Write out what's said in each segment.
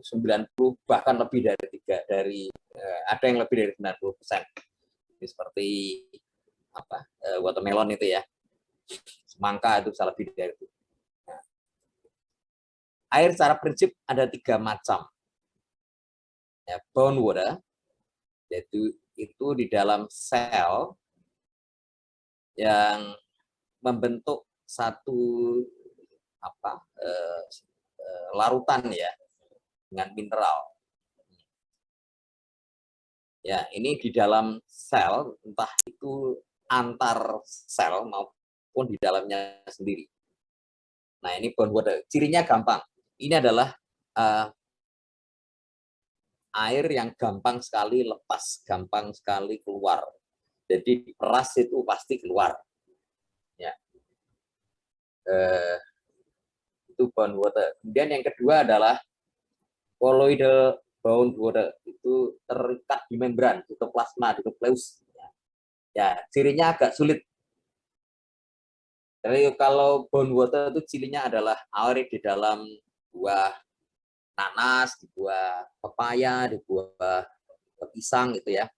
80, 90, bahkan lebih dari ada yang lebih dari 90%. Seperti watermelon itu ya, semangka itu bisa lebih dari itu. Nah, air secara prinsip ada 3 macam. Ya, bound water, yaitu itu di dalam sel yang membentuk satu larutan ya dengan mineral. Ya, ini di dalam sel, entah itu antar sel maupun di dalamnya sendiri. Nah, ini bound water. Cirinya gampang. Ini adalah air yang gampang sekali lepas, gampang sekali keluar. Jadi peras itu pasti keluar. Ya. Itu bound water. Kemudian yang kedua adalah colloidal bound water, itu terikat di membran, plasma, nukleus. Ya, cirinya agak sulit. Jadi kalau bound water itu cirinya adalah air di dalam buah nanas, di buah pepaya, di buah pisang gitu ya.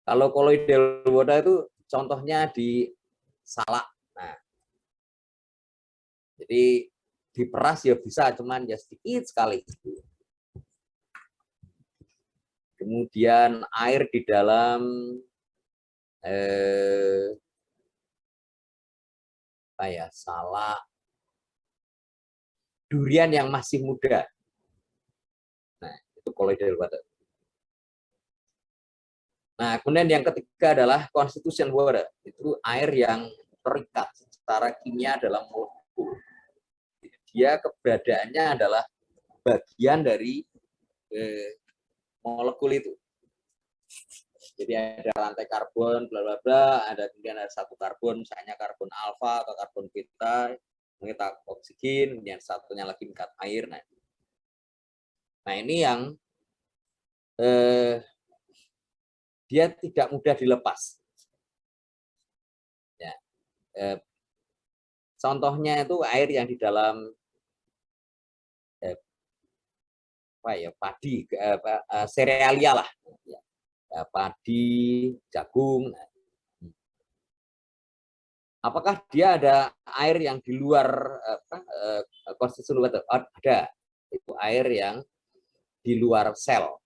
Kalau colloidal water itu contohnya di salak. Nah, jadi diperas ya bisa, cuman ya sedikit sekali. Kemudian air di dalam salak, durian yang masih muda. Nah, itu colloidal water. Nah, kemudian yang ketiga adalah constitution water. Itu air yang terikat secara kimia dalam molekul. Dia keberadaannya adalah bagian dari molekul itu. Jadi ada rantai karbon, bla bla bla, kemudian ada satu karbon, misalnya karbon alfa atau karbon beta, mengikat oksigen, kemudian satunya lagi mengikat air. Nah ini yang dia tidak mudah dilepas. Ya, contohnya itu air yang di dalam padi, serealia lah, ya, padi, jagung. Apakah dia ada air yang di luar constitution water? Oh, ada, itu air yang di luar sel.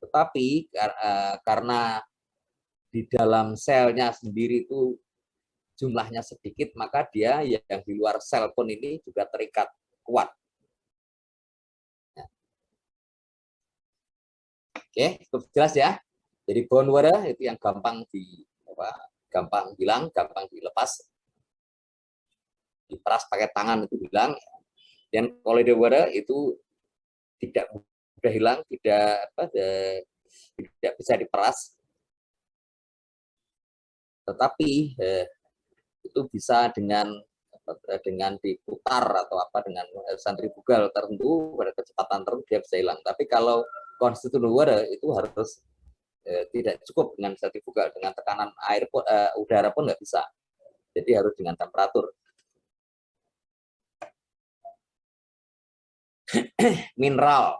Tetapi karena di dalam selnya sendiri itu jumlahnya sedikit, maka dia yang di luar sel pun ini juga terikat kuat. Oke, cukup jelas ya. Jadi bound water itu yang gampang dilepas, diperas pakai tangan itu hilang. Dan colloidal water itu tidak mudah hilang, tidak bisa diperas, tetapi itu bisa dengan diputar atau dengan sentrifugal tertentu pada kecepatan tertentu dia bisa hilang. Tapi kalau constitutional water itu harus tidak cukup dengan sentrifugal, dengan tekanan air udara pun nggak bisa. Jadi harus dengan temperatur. Mineral.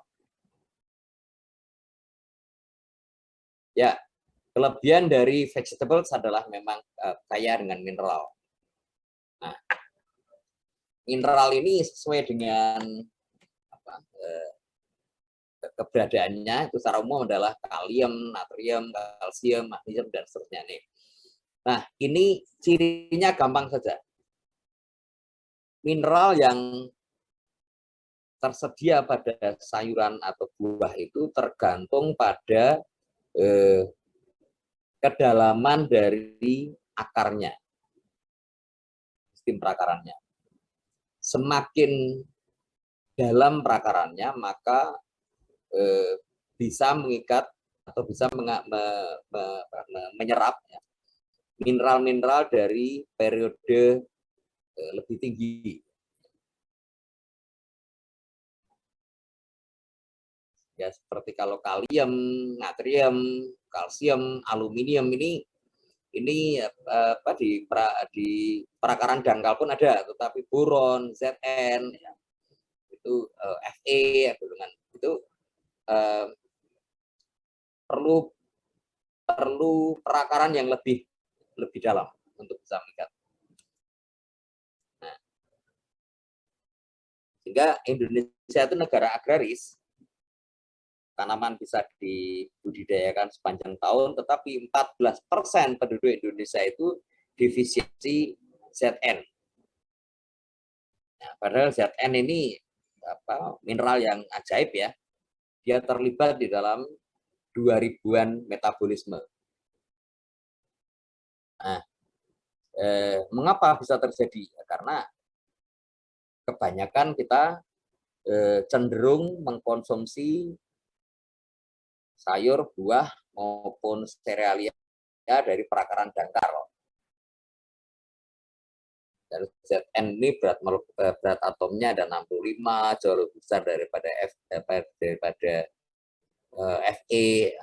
Ya, kelebihan dari vegetables adalah memang kaya dengan mineral. Nah, mineral ini sesuai dengan keberadaannya itu secara umum adalah kalium, natrium, kalsium, magnesium, dan seterusnya nih. Nah, ini cirinya gampang saja. Mineral yang tersedia pada sayuran atau buah itu tergantung pada kedalaman dari akarnya, sistem perakarannya. Semakin dalam perakarannya, maka bisa mengikat atau bisa menyerap mineral-mineral dari periode lebih tinggi. Ya, seperti kalau kalium, natrium, kalsium, aluminium ini di perakaran dangkal pun ada, tetapi boron, Zn itu FE golongan itu perlu perakaran yang lebih dalam untuk bisa mengikat. Nah, sehingga Indonesia itu negara agraris, tanaman bisa dibudidayakan sepanjang tahun, tetapi 14% penduduk Indonesia itu defisiensi ZN. Nah, padahal ZN ini mineral yang ajaib ya, dia terlibat di dalam 2000-an metabolisme. Nah, mengapa bisa terjadi? Karena kebanyakan kita cenderung mengkonsumsi sayur, buah, maupun serealia dari perakaran dangkal. Dan ZN ini berat atomnya ada 65, jauh lebih besar daripada Fe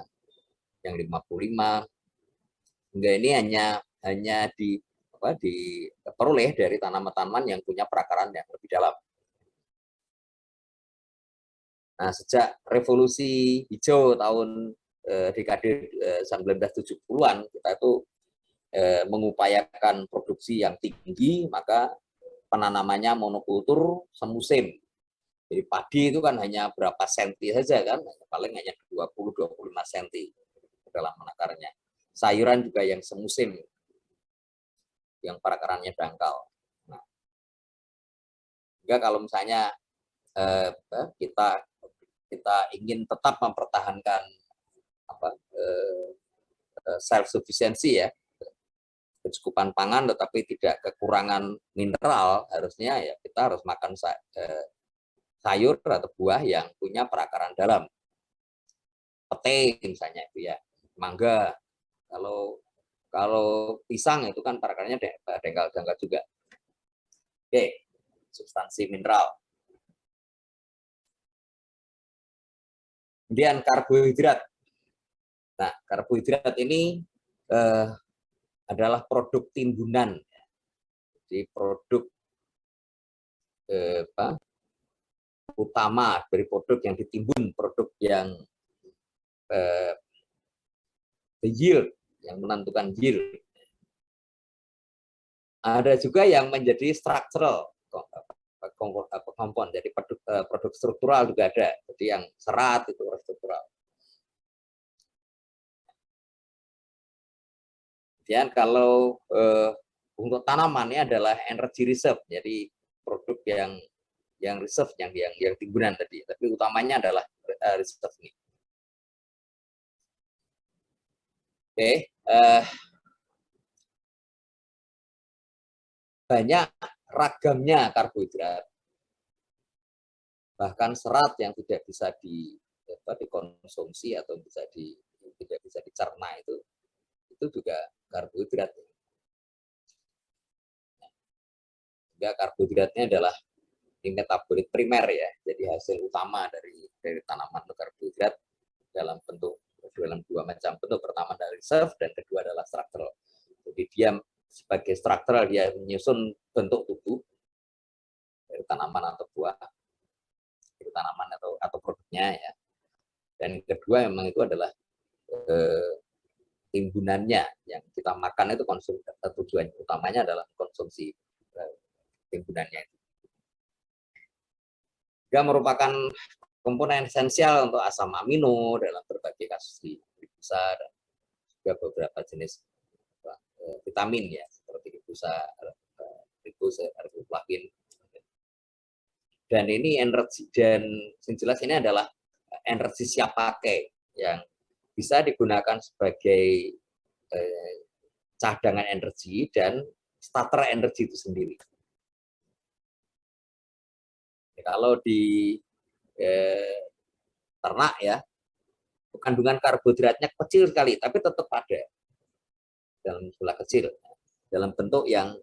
yang 55. Hingga ini hanya diperoleh dari tanaman-tanaman yang punya perakaran yang lebih dalam. Nah, sejak revolusi hijau tahun dekade 1970-an, kita itu mengupayakan produksi yang tinggi, maka penanamannya monokultur semusim. Jadi padi itu kan hanya berapa senti saja kan, paling hanya 20-25 senti dalam menakarnya. Sayuran juga yang semusim, yang perakarannya dangkal. Nah, kalau misalnya kita ingin tetap mempertahankan self sufficiency ya, kecukupan pangan tetapi tidak kekurangan mineral, harusnya ya kita harus makan sayur atau buah yang punya perakaran dalam. Pete misalnya itu ya, mangga. Kalau pisang itu kan perakarannya dangkal juga. Oke, substansi mineral. Kemudian karbohidrat. Nah, karbohidrat ini adalah produk timbunan. Jadi produk utama dari produk yang ditimbun, produk yang yield, yang menentukan yield. Ada juga yang menjadi structural compound, jadi produk struktural juga ada. Jadi yang serat itu struktural. Kemudian kalau untuk tanaman ini adalah energy reserve, jadi produk yang reserve, yang timbunan tadi, tapi utamanya adalah reserve ini. Oke, banyak ragamnya karbohidrat, bahkan serat yang tidak bisa dikonsumsi atau tidak bisa dicerna itu juga karbohidrat. Juga karbohidratnya adalah metabolit primer ya, jadi hasil utama dari tanaman karbohidrat dalam dua macam bentuk. Pertama dari reserve dan kedua adalah struktural. Jadi dia sebagai struktural, dia menyusun bentuk tubuh dari tanaman atau buah, dari tanaman atau produknya ya. Dan kedua memang itu adalah timbunannya yang kita makan itu tujuan utamanya adalah konsumsi timbunannya itu. Dia merupakan komponen esensial untuk asam amino dalam berbagai kasus di busa dan juga beberapa jenis vitamin ya, seperti busa, riboflavin. Dan ini energi, dan yang jelas ini adalah energi siap pakai yang bisa digunakan sebagai cadangan energi dan starter energi itu sendiri. Kalau di ternak ya, kandungan karbohidratnya kecil sekali, tapi tetap ada dalam jumlah kecil, dalam bentuk yang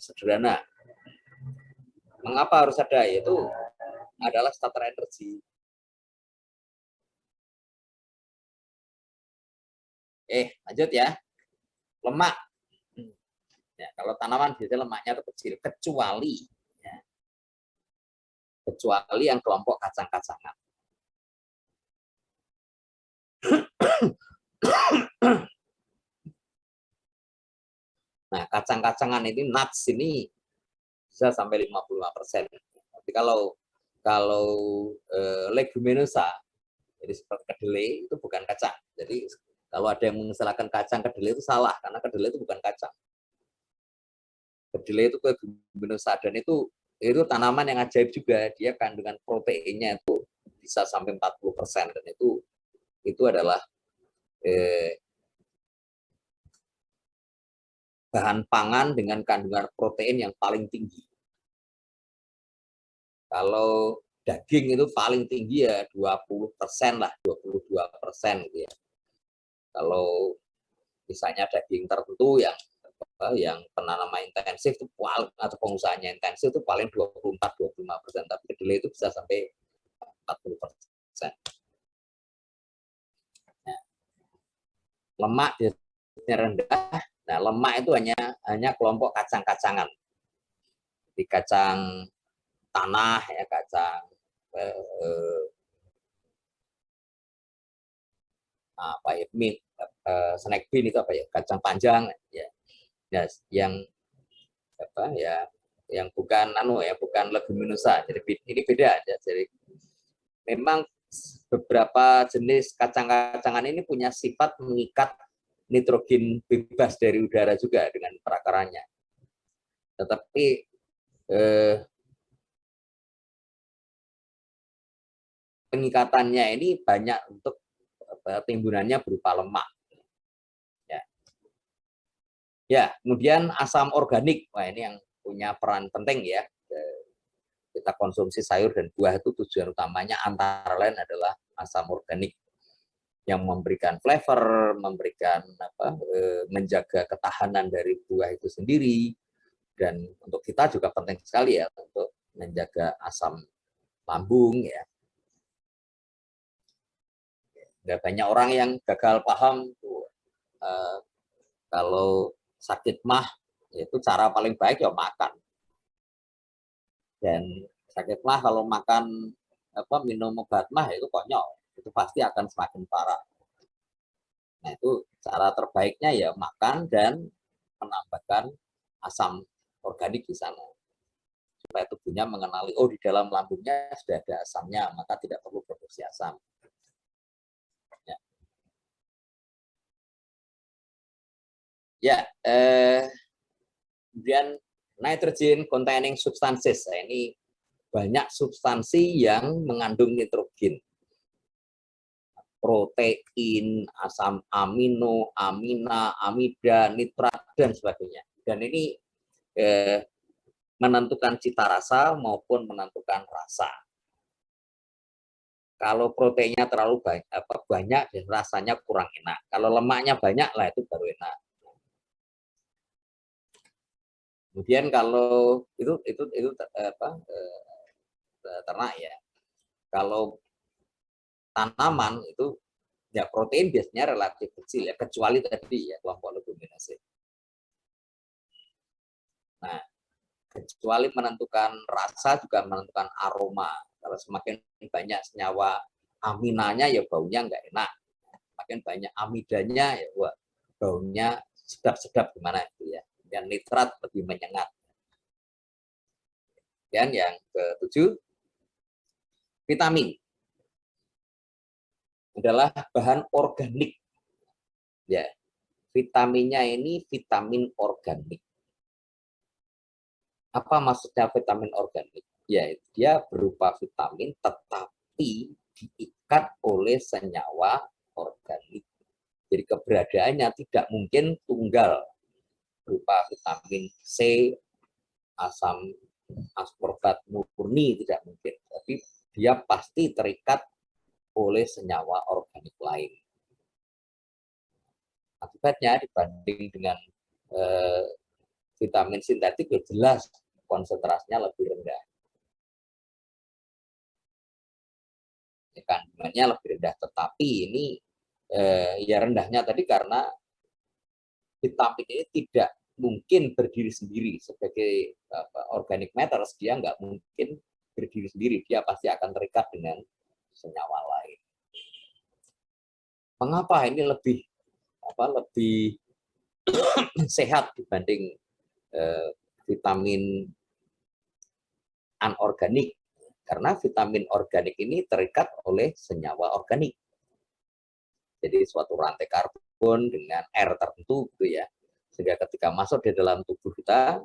sederhana. Mengapa harus ada? Yaitu adalah starter energi. Lanjut ya. Lemak. Ya, kalau tanaman biasanya lemaknya kecil, kecuali ya, kecuali yang kelompok kacang-kacangan. Nah, kacang-kacangan ini nuts ini bisa sampai 55%. Tapi kalau leguminosa, jadi seperti kedelai itu bukan kacang. Jadi kalau ada yang mengistilahkan kacang kedelai itu salah, karena kedelai itu bukan kacang. Kedelai itu leguminosa, dan itu tanaman yang ajaib juga. Dia kandungan proteinnya itu bisa sampai 40%, dan itu adalah bahan pangan dengan kandungan protein yang paling tinggi. Kalau daging itu paling tinggi ya 20% lah, 22% gitu ya. Kalau misalnya daging tertentu yang penanaman intensif itu atau pengusahanya intensif itu paling 24-25%, tapi kedelai itu bisa sampai 40%. Nah, lemak biasanya rendah. Nah, lemak itu hanya kelompok kacang-kacangan. Di kacang tanah ya, kacang apa ya, snack bean itu apa ya, kacang panjang ya, yang apa ya, yang bukan bukan leguminosa. Jadi ini beda ya. Jadi memang beberapa jenis kacang-kacangan ini punya sifat mengikat nitrogen bebas dari udara juga dengan perakarannya. Tetapi pengikatannya ini banyak untuk timbunannya berupa lemak. Ya, kemudian asam organik. Wah, ini yang punya peran penting ya. Kita konsumsi sayur dan buah itu tujuan utamanya antara lain adalah asam organik yang memberikan flavor, menjaga ketahanan dari buah itu sendiri, dan untuk kita juga penting sekali ya untuk menjaga asam lambung ya. Ada banyak orang yang gagal paham kalau sakit mah itu cara paling baik ya makan. Dan sakit mah kalau makan minum obat mah itu konyol, itu pasti akan semakin parah. Nah, itu cara terbaiknya ya makan dan menambahkan asam organik di sana, supaya tubuhnya mengenali, oh di dalam lambungnya sudah ada asamnya, maka tidak perlu produksi asam. Ya, kemudian nitrogen containing substances. Nah, ini banyak substansi yang mengandung nitrogen. Protein, asam amino, amina, amida, nitrat, dan sebagainya. Dan ini menentukan cita rasa maupun menentukan rasa. Kalau proteinnya terlalu banyak dan rasanya kurang enak. Kalau lemaknya banyak lah itu baru enak. Kemudian kalau itu ternak ya. Kalau tanaman itu ya protein biasanya relatif kecil ya, kecuali tadi ya kelompok leguminose. Nah, kecuali menentukan rasa juga menentukan aroma. Kalau semakin banyak senyawa aminanya ya baunya nggak enak. Semakin banyak amidanya ya baunya sedap-sedap gimana itu ya. Dan nitrat lebih menyengat. Dan yang ketujuh, vitamin adalah bahan organik. Ya, vitaminnya ini vitamin organik. Apa maksudnya vitamin organik? Ya, dia berupa vitamin tetapi diikat oleh senyawa organik. Jadi keberadaannya tidak mungkin tunggal berupa vitamin C, asam ascorbat murni, tidak mungkin. Tapi dia pasti terikat oleh senyawa organik lain. Akibatnya dibanding dengan vitamin sintetik ya jelas konsentrasinya lebih rendah. Kandungannya lebih rendah, tetapi ini ya rendahnya tadi karena vitamin ini tidak mungkin berdiri sendiri sebagai organic matters, dia nggak mungkin berdiri sendiri, dia pasti akan terikat dengan senyawa lain. Mengapa ini lebih sehat dibanding vitamin anorganik? Karena vitamin organik ini terikat oleh senyawa organik. Jadi suatu rantai karbon dengan R tertentu gitu ya. Sehingga ketika masuk di dalam tubuh kita,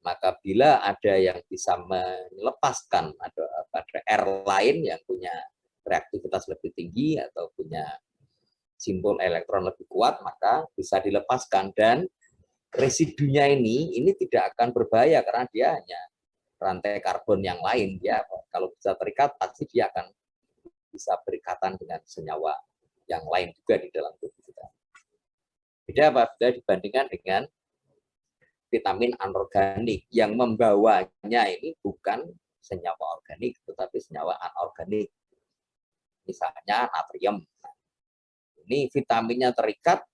maka bila ada yang bisa melepaskan ada R lain yang punya reaktivitas lebih tinggi atau punya simbol elektron lebih kuat, maka bisa dilepaskan. Dan residunya ini tidak akan berbahaya karena dia hanya rantai karbon yang lain. Dia kalau bisa terikat, pasti dia akan bisa berikatan dengan senyawa yang lain juga di dalam tubuh kita. Beda apabila dibandingkan dengan vitamin anorganik yang membawanya ini bukan senyawa organik, tetapi senyawa anorganik. Misalnya natrium. Ini vitaminnya terikat,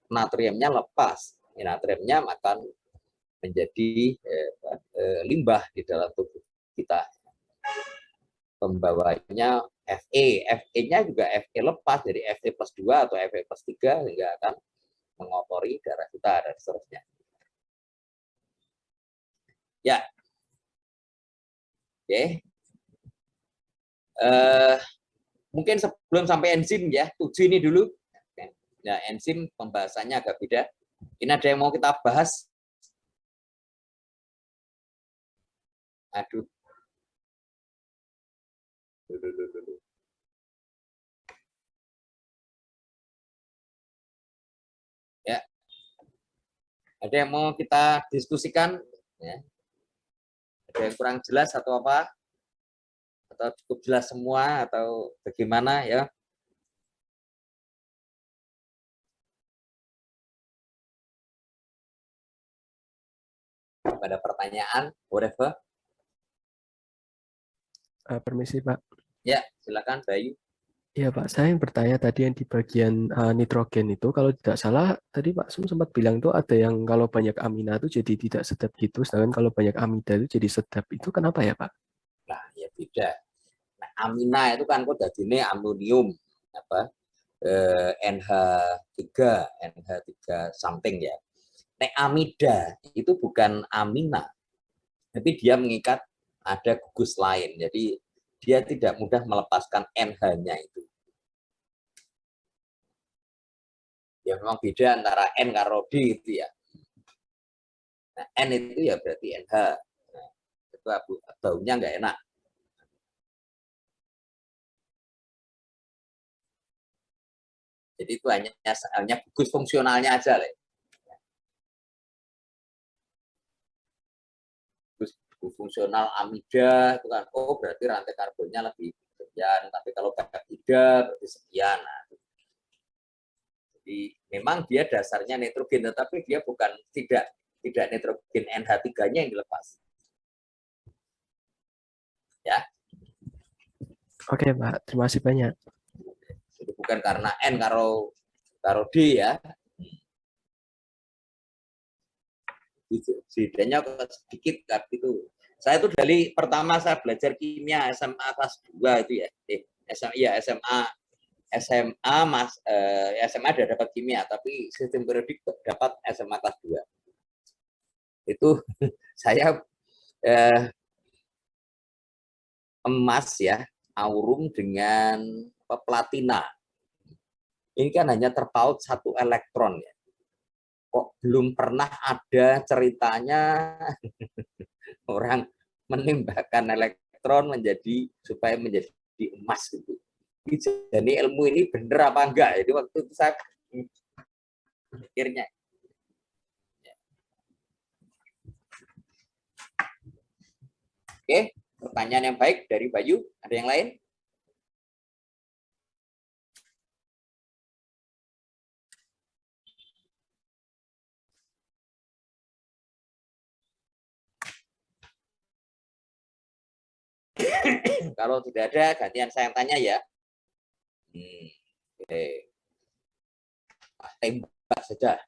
natriumnya lepas. Natriumnya akan menjadi limbah di dalam tubuh kita. Pembawanya Fe. Fe-nya juga Fe lepas, jadi Fe+2 atau Fe+3 sehingga akan mengotori darah kita dan seterusnya. Ya. Oke. Mungkin sebelum sampai enzim ya, 7 ini dulu. Nah, enzim pembahasannya agak beda. Ini ada yang mau kita bahas? Aduh. Dulu. Ya. Ada yang mau kita diskusikan? Ya. Ada yang kurang jelas atau apa? Atau cukup jelas semua atau bagaimana ya? Pada pertanyaan, whatever. Permisi Pak. Ya, silakan Bayu. Iya Pak, saya yang bertanya tadi yang di bagian nitrogen itu, kalau tidak salah tadi Pak Sum sempat bilang tuh ada yang kalau banyak amina itu jadi tidak sedap gitu, sedangkan kalau banyak amida itu jadi sedap. Itu kenapa ya Pak? Nah, ya beda. Nah, amina itu kan kok dadine amonium apa? NH3 something ya. Nek amida itu bukan amina, tapi dia mengikat ada gugus lain. Jadi dia tidak mudah melepaskan NH-nya itu. Ya memang beda antara N karo D itu ya. Nah, N itu ya berarti NH. Nah, itu baunya nggak enak. Jadi itu hanya gugus fungsionalnya aja lah. Gugus fungsional amida itu kan, oh berarti rantai karbonnya lebih sekian. Tapi kalau peptida berarti sekian. Nah, jadi memang dia dasarnya nitrogen, tetapi dia bukan tidak nitrogen NH3-nya yang dilepas. Ya. Oke Pak, terima kasih banyak. Jadi bukan karena N karo D ya. Bedanya sedikit gitu. Saya itu dari pertama saya belajar kimia SMA kelas 2 itu ya. SMA SMA udah dapat kimia, tapi sistem periodik dapat SMA kelas 2. Itu saya emas ya, aurum dengan platina. Ini kan hanya terpaut 1 elektron ya. Kok belum pernah ada ceritanya orang menembakkan elektron supaya menjadi emas gitu. Jadi ilmu ini bener apa enggak? Jadi waktu itu saya pikirnya. Oke, pertanyaan yang baik dari Bayu. Ada yang lain? Kalau tidak ada, gantian saya yang tanya ya. Oke. Tembak saja.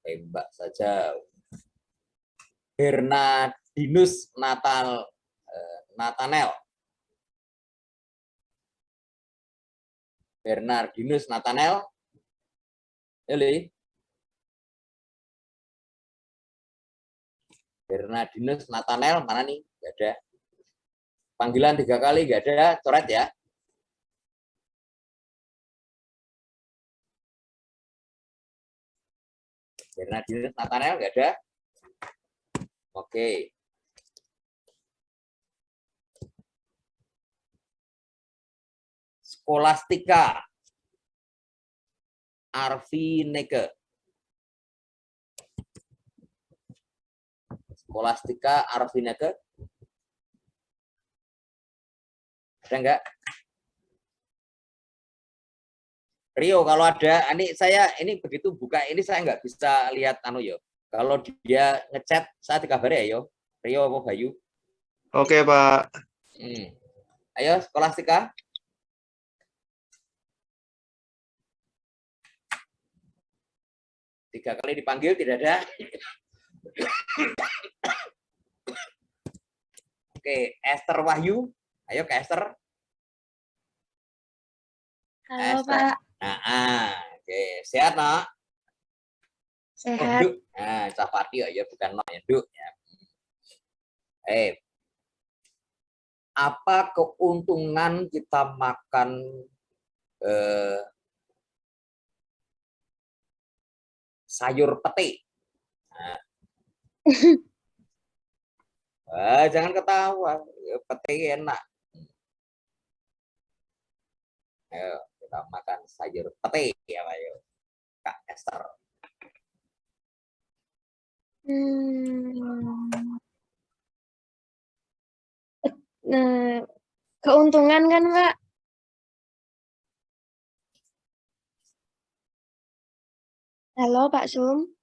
Tembak saja. Bernardinus Nathanael. Bernardinus Nathanael. Eli. Bernardinus Nathanael mana nih? Gak ada. Panggilan 3 kali gak ada, coret ya. Bernardinus Nathanael gak ada. Oke. Scholastica Arvineke. Scholastica Arvineke. Ada enggak? Rio, kalau ada, ini begitu buka ini saya nggak bisa lihat anu yo. Kalau dia ngechat, saya dikabari ya yo. Rio apa Bayu? Oke, Pak. Ayo, Scholastica. Tiga kali dipanggil tidak ada. Oke, Esther Wahyu. Ayo ke Esther. Halo, Esther. Pak. Oke, sehat nak? Sehat. Nah, Cafati ya bukan nok ya, Duk ya. Apa keuntungan kita makan sayur pete? Nah. Jangan ketawa, pete enak. Ayo kita makan sayur pete ya, ayo Kak Esther. Nah, keuntungan kan, Pak? Halo, Pak Sum.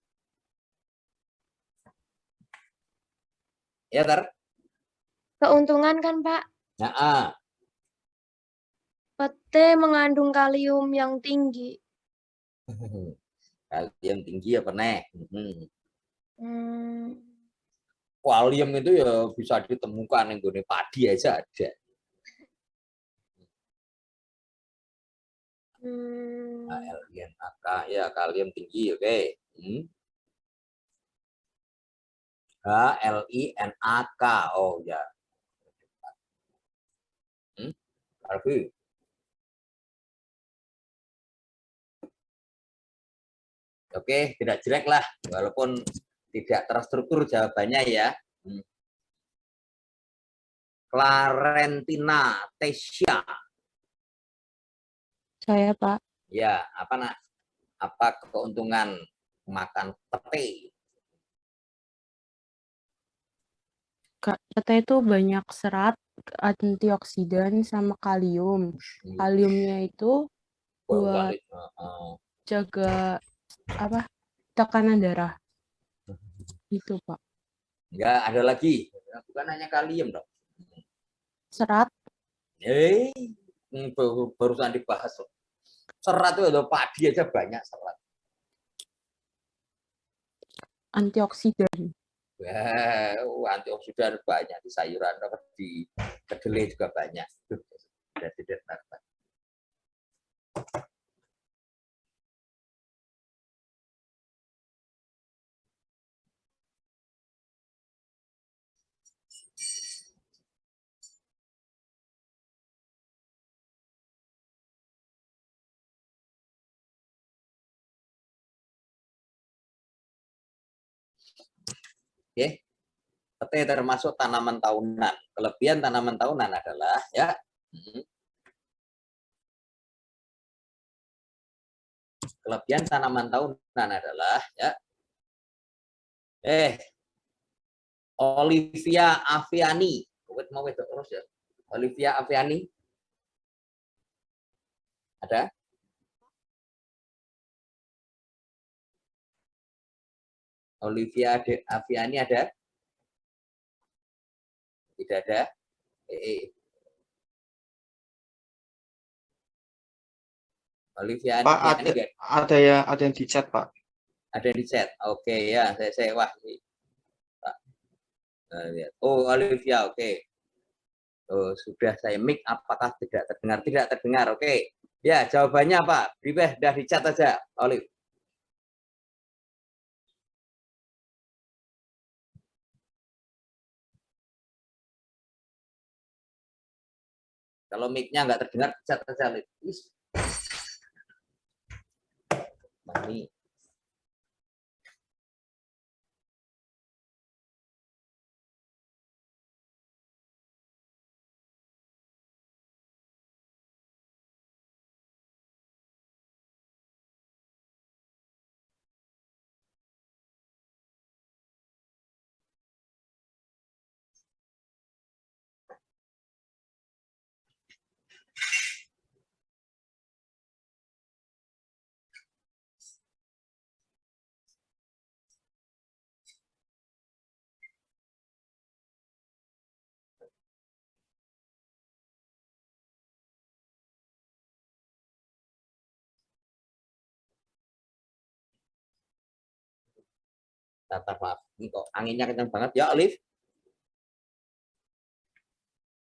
Ya, Ter? Keuntungan kan, Pak? Nah, Pete mengandung kalium yang tinggi. kalium tinggi apa nih? Kalium itu ya bisa ditemukan yang gini padi aja ada. HLINAK ya kalium tinggi, oke. HLINAK, oh ya. Harvey. Oke, tidak jelek lah, walaupun tidak terstruktur jawabannya ya. Clarentina Tesya. Saya, Pak. Ya, apa nak? Apa keuntungan makan pete? Pete itu banyak serat, antioksidan, sama kalium. Kaliumnya itu buat jaga tekanan darah. Itu, Pak. Enggak, ada lagi. Bukan hanya kalium dong. Serat. Barusan dibahas. Serat itu ada padi aja banyak serat. Antioksidan. Antioksidan banyak di sayuran, di kedelai juga banyak. Oke, pete termasuk tanaman tahunan. Kelebihan tanaman tahunan adalah ya. Kelebihan tanaman tahunan adalah ya. Olivia Aviani. Mau terus ya. Olivia Aviani. Ada? Olivia Aviani ada? Tidak ada? Olivia Pak, Aviani ada yang di chat, Pak. Ada di chat. Oke ya, saya wah. Lihat. Oh, Olivia, oke. Oh, sudah saya mic, apakah tidak terdengar? Tidak terdengar, oke. Ya, jawabannya apa? Sudah dicat aja, Olive. Kalau mic-nya nggak terdengar, cat aja, Olive. Mami. Tata maaf, ini kok anginnya kencang banget ya, Olive.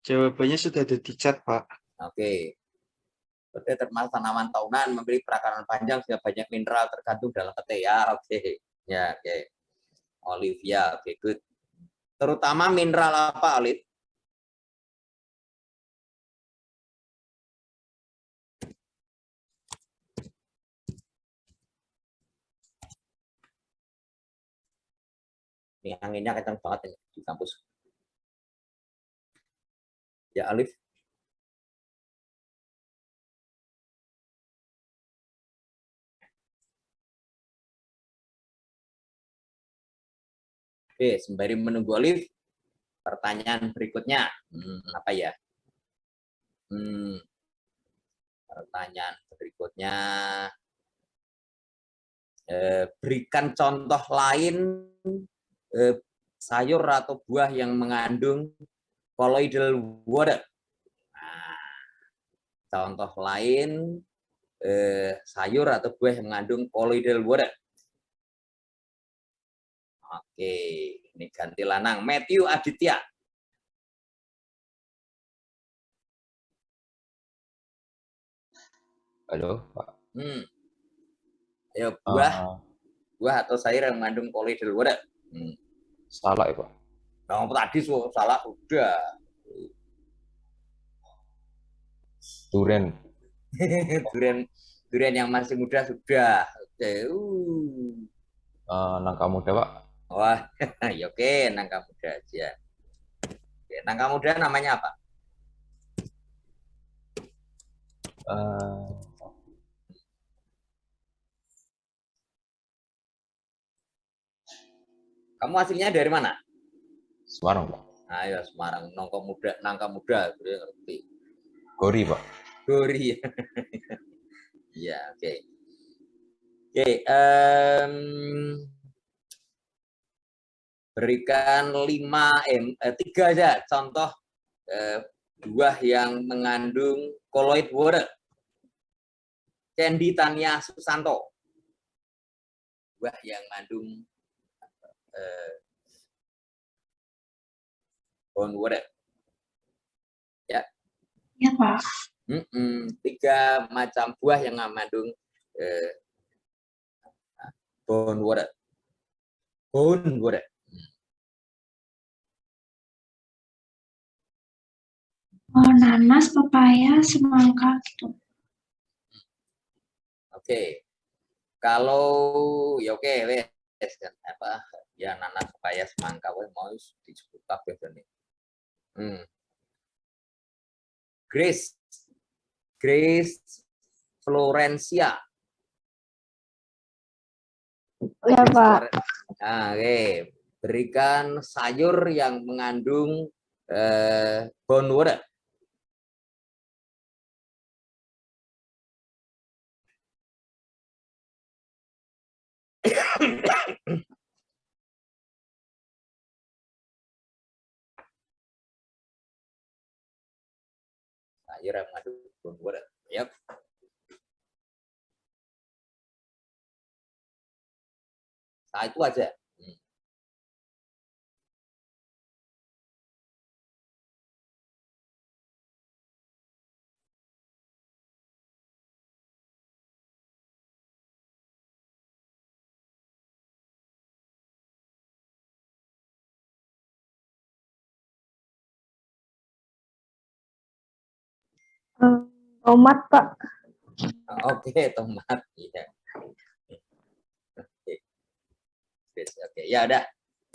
Jawabannya sudah ada di chat, Pak. Oke. Petai termasuk tanaman tahunan, memiliki perakaran panjang sehingga banyak mineral tergantung dalam petai. Ya, oke. Ya, oke. Olivia, oke, good. Terutama mineral apa, Olive? Ini anginnya kencang banget ini di kampus. Ya, Olive. Oke, sembari menunggu Olive, pertanyaan berikutnya. Apa ya? Pertanyaan berikutnya. Berikan contoh lain sayur atau buah yang mengandung colloidal water. Nah, contoh lain sayur atau buah yang mengandung colloidal water. Oke, ini ganti lanang. Matthew Aditya. Halo, Pak. Ayo, buah atau sayur yang mengandung colloidal water. Salah ya, Pak. Nah, tadi salah udah. Duren. durian yang masih muda sudah. Oke. Nangka muda, Pak. Wah, ya oke, nangka muda aja. Oke, nangka muda namanya apa? Kamu aslinya dari mana? Semarang, Pak. Nah, ya Semarang, nangka muda, ngerti. Gori, Pak. Gori. Iya, oke. Oke, berikan 3 aja contoh buah yang mengandung colloid water. Candy Tania Susanto. Buah yang mengandung bone water. Ya. Ya, Pak. 3 macam buah yang mengandung bone water. Bone water. Nanas, pepaya, semangka gitu. Oke. Kalau ya oke, wes apa ya nanas, pepaya, semangka wes mau disebut kabeh jane. Grace Florencia. Ya, Pak. Nah, oke. Berikan sayur yang mengandung bone water. Sayur yang mengandung bone water. Yap. Nah, itu aja. Tomat, Pak. Oke, tomat. Iya. Oke. Oke, ya udah.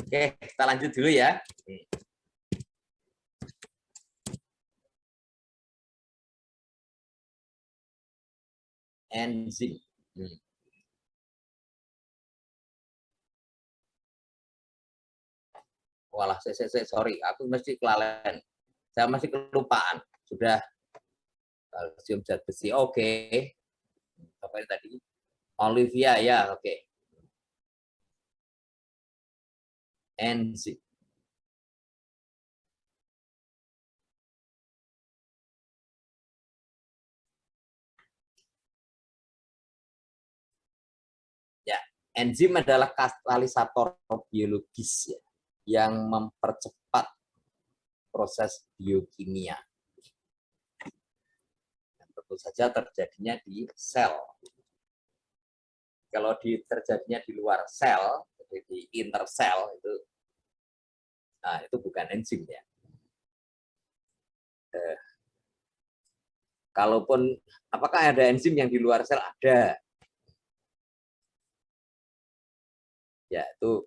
Oke, kita lanjut dulu ya. Enzim. Walah, sorry, aku mesti kelalen. Saya masih kelupaan. Sudah kalsium zat besi. Oke. Apa yang tadi? Olivia ya, oke. Enzim. Ya, enzim adalah katalisator biologis ya, yang mempercepat proses biokimia. Dan tentu saja terjadinya di sel. Kalau terjadinya di luar sel, di intersel itu bukan enzim ya. Kalaupun apakah ada enzim yang di luar sel? Ada. Ya, itu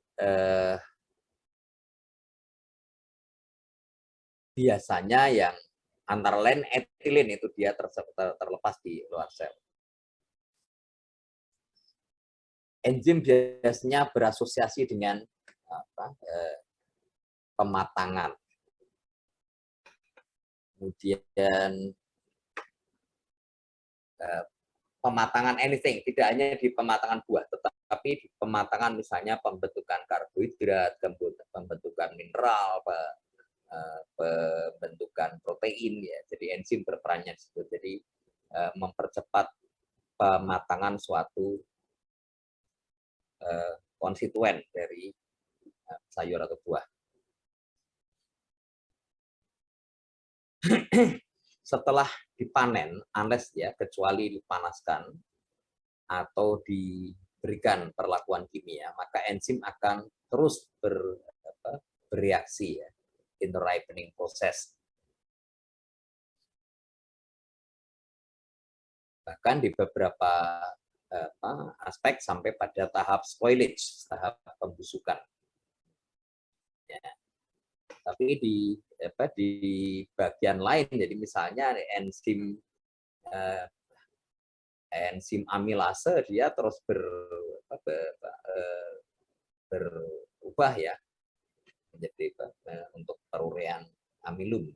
biasanya yang antara lain etilin itu dia terlepas di luar sel. Enzim biasanya berasosiasi dengan pematangan. Kemudian pematangan anything, tidak hanya di pematangan buah, tetapi di pematangan misalnya pembentukan karbohidrat, pembentukan mineral, pembentukan protein ya. Jadi enzim berperannya di situ. Jadi mempercepat pematangan suatu konstituen dari sayur atau buah. Setelah dipanen, unless ya, kecuali dipanaskan atau diberikan perlakuan kimia, maka enzim akan terus bereaksi ya, in the ripening process. Bahkan di beberapa aspek sampai pada tahap spoilage, tahap pembusukan. Ya. Tapi di bagian lain, jadi misalnya enzim amilase dia terus berubah ya menjadi untuk perurean amilum.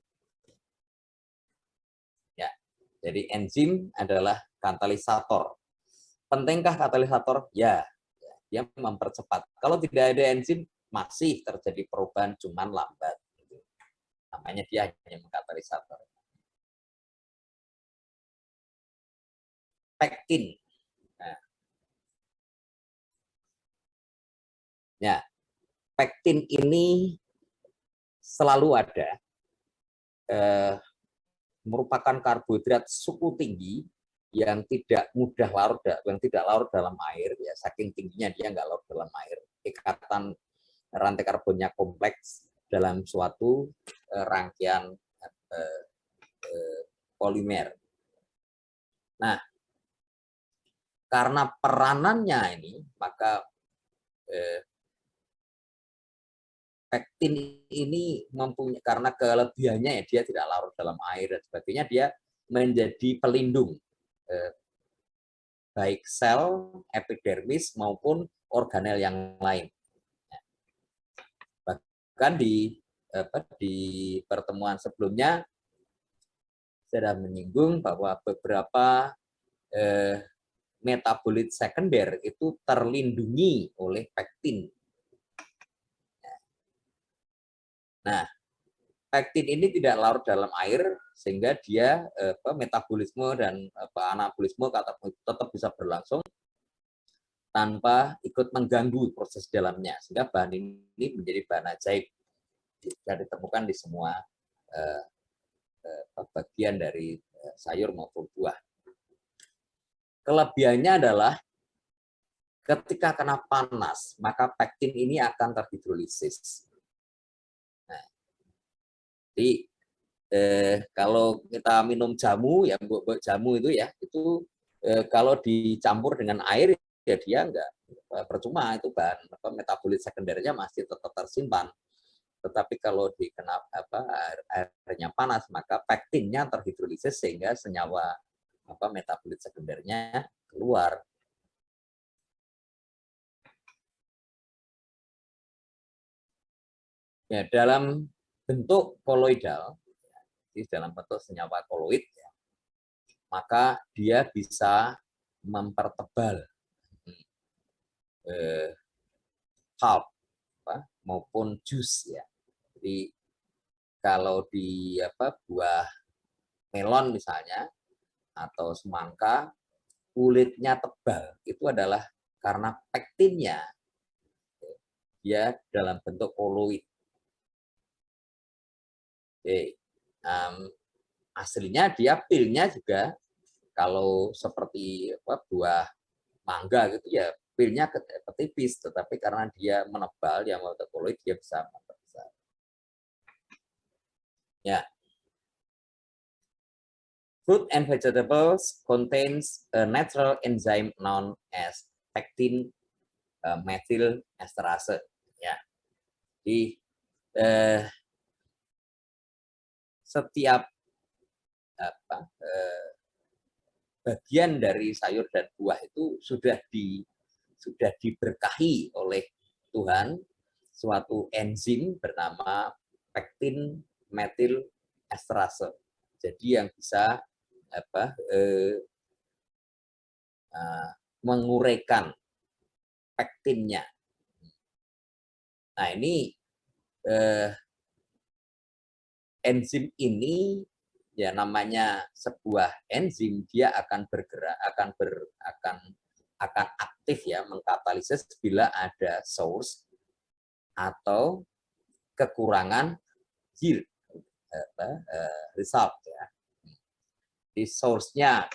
Ya, jadi enzim adalah katalisator. Pentingkah katalisator? Ya, dia mempercepat. Kalau tidak ada enzim, masih terjadi perubahan, cuman lambat. Namanya dia hanya mengkatalisator. Pektin. Nah, pektin ini selalu ada. Merupakan karbohidrat suku tinggi yang tidak mudah larut, yang tidak larut dalam air, ya saking tingginya dia nggak larut dalam air. Ikatan rantai karbonnya kompleks dalam suatu rangkaian polimer. Nah, karena peranannya ini, maka pektin ini mempunyai, karena kelebihannya ya dia tidak larut dalam air dan sebagainya, dia menjadi pelindung baik sel, epidermis maupun organel yang lain. Bahkan di pertemuan sebelumnya saya sudah menyinggung bahwa beberapa metabolit sekunder itu terlindungi oleh pektin. Nah, pektin ini tidak larut dalam air sehingga dia metabolisme dan anabolisme tetap bisa berlangsung tanpa ikut mengganggu proses dalamnya, sehingga bahan ini menjadi bahan ajaib, bisa ditemukan di semua bagian dari sayur maupun buah. Kelebihannya adalah ketika kena panas, maka pektin ini akan terhidrolisis. Nah, jadi kalau kita minum jamu ya buat jamu itu ya itu kalau dicampur dengan air ya dia enggak percuma, itu bahan metabolit sekundernya masih tetap tersimpan. Tetapi kalau dikena airnya panas maka pektinnya terhidrolisis sehingga senyawa metabolit sekundernya keluar. Ya, dalam bentuk koloidal, di dalam bentuk senyawa koloid, ya, maka dia bisa mempertebal pulp maupun jus ya. Jadi kalau di buah melon misalnya atau semangka kulitnya tebal itu adalah karena pektinnya dia dalam bentuk koloid. Oke. Aslinya dia pilnya juga kalau seperti buah mangga gitu ya pilnya tipis, tetapi karena dia menebal yang koloid dia bisa memperbesar. Ya. Fruit and vegetables contains a natural enzyme known as pectin methyl esterase. Ya. Jadi setiap bagian dari sayur dan buah itu sudah diberkahi oleh Tuhan suatu enzim bernama pektin methyl esterase. Jadi yang bisa menguraikan pektinnya. Nah ini enzim ini ya namanya sebuah enzim, dia akan bergerak, akan aktif ya mengkatalisis bila ada source atau kekurangan yield result ya. Di source-nya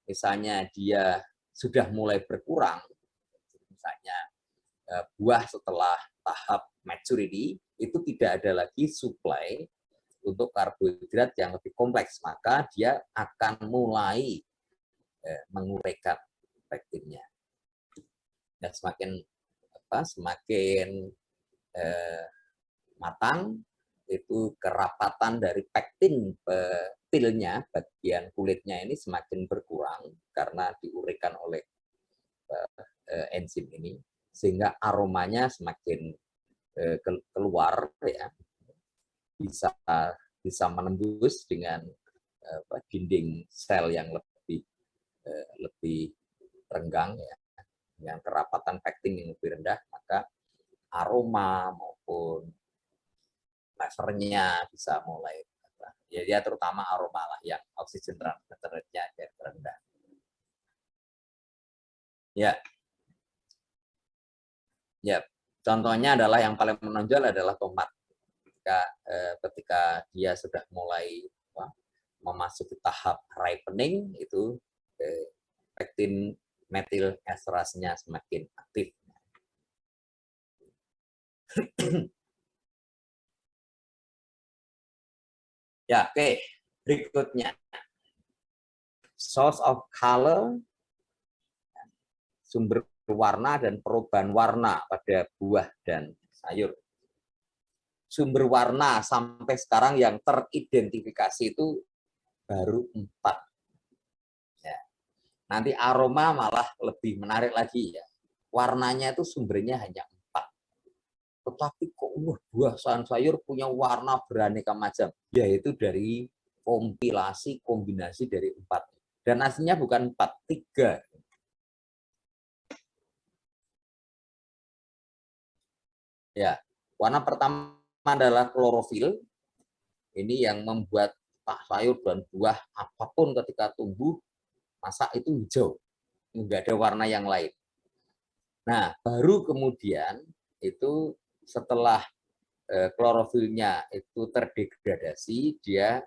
misalnya dia sudah mulai berkurang, misalnya buah setelah tahap maturity itu tidak ada lagi supply untuk karbohidrat yang lebih kompleks, maka dia akan mulai menguraikan pektinnya. Dan semakin matang itu kerapatan dari pektin pilnya bagian kulitnya ini semakin berkurang karena diuraikan oleh enzim ini, sehingga aromanya semakin keluar ya, bisa menembus dengan dinding sel yang lebih renggang ya, dengan kerapatan pektin yang lebih rendah, maka aroma maupun flavornya bisa mulai ya, dia terutama aroma lah yang oksigen transfernya rendah. Ya, contohnya adalah yang paling menonjol adalah tomat. Ketika dia sudah mulai memasuki tahap ripening itu pektin methyl esterasenya semakin aktif. Ya, oke. Berikutnya. Source of color, sumber warna dan perubahan warna pada buah dan sayur. Sumber warna sampai sekarang yang teridentifikasi itu baru 4. Ya. Nanti aroma malah lebih menarik lagi ya. Warnanya itu sumbernya hanya 4. Tetapi kok buah sayur punya warna beraneka macam, yaitu dari kompilasi kombinasi dari 4. Dan aslinya bukan 4, 3. Ya, warna pertama adalah klorofil. Ini yang membuat sayur dan buah apapun ketika tumbuh masa itu hijau, nggak ada warna yang lain. Nah, baru kemudian itu setelah klorofilnya itu terdegradasi, dia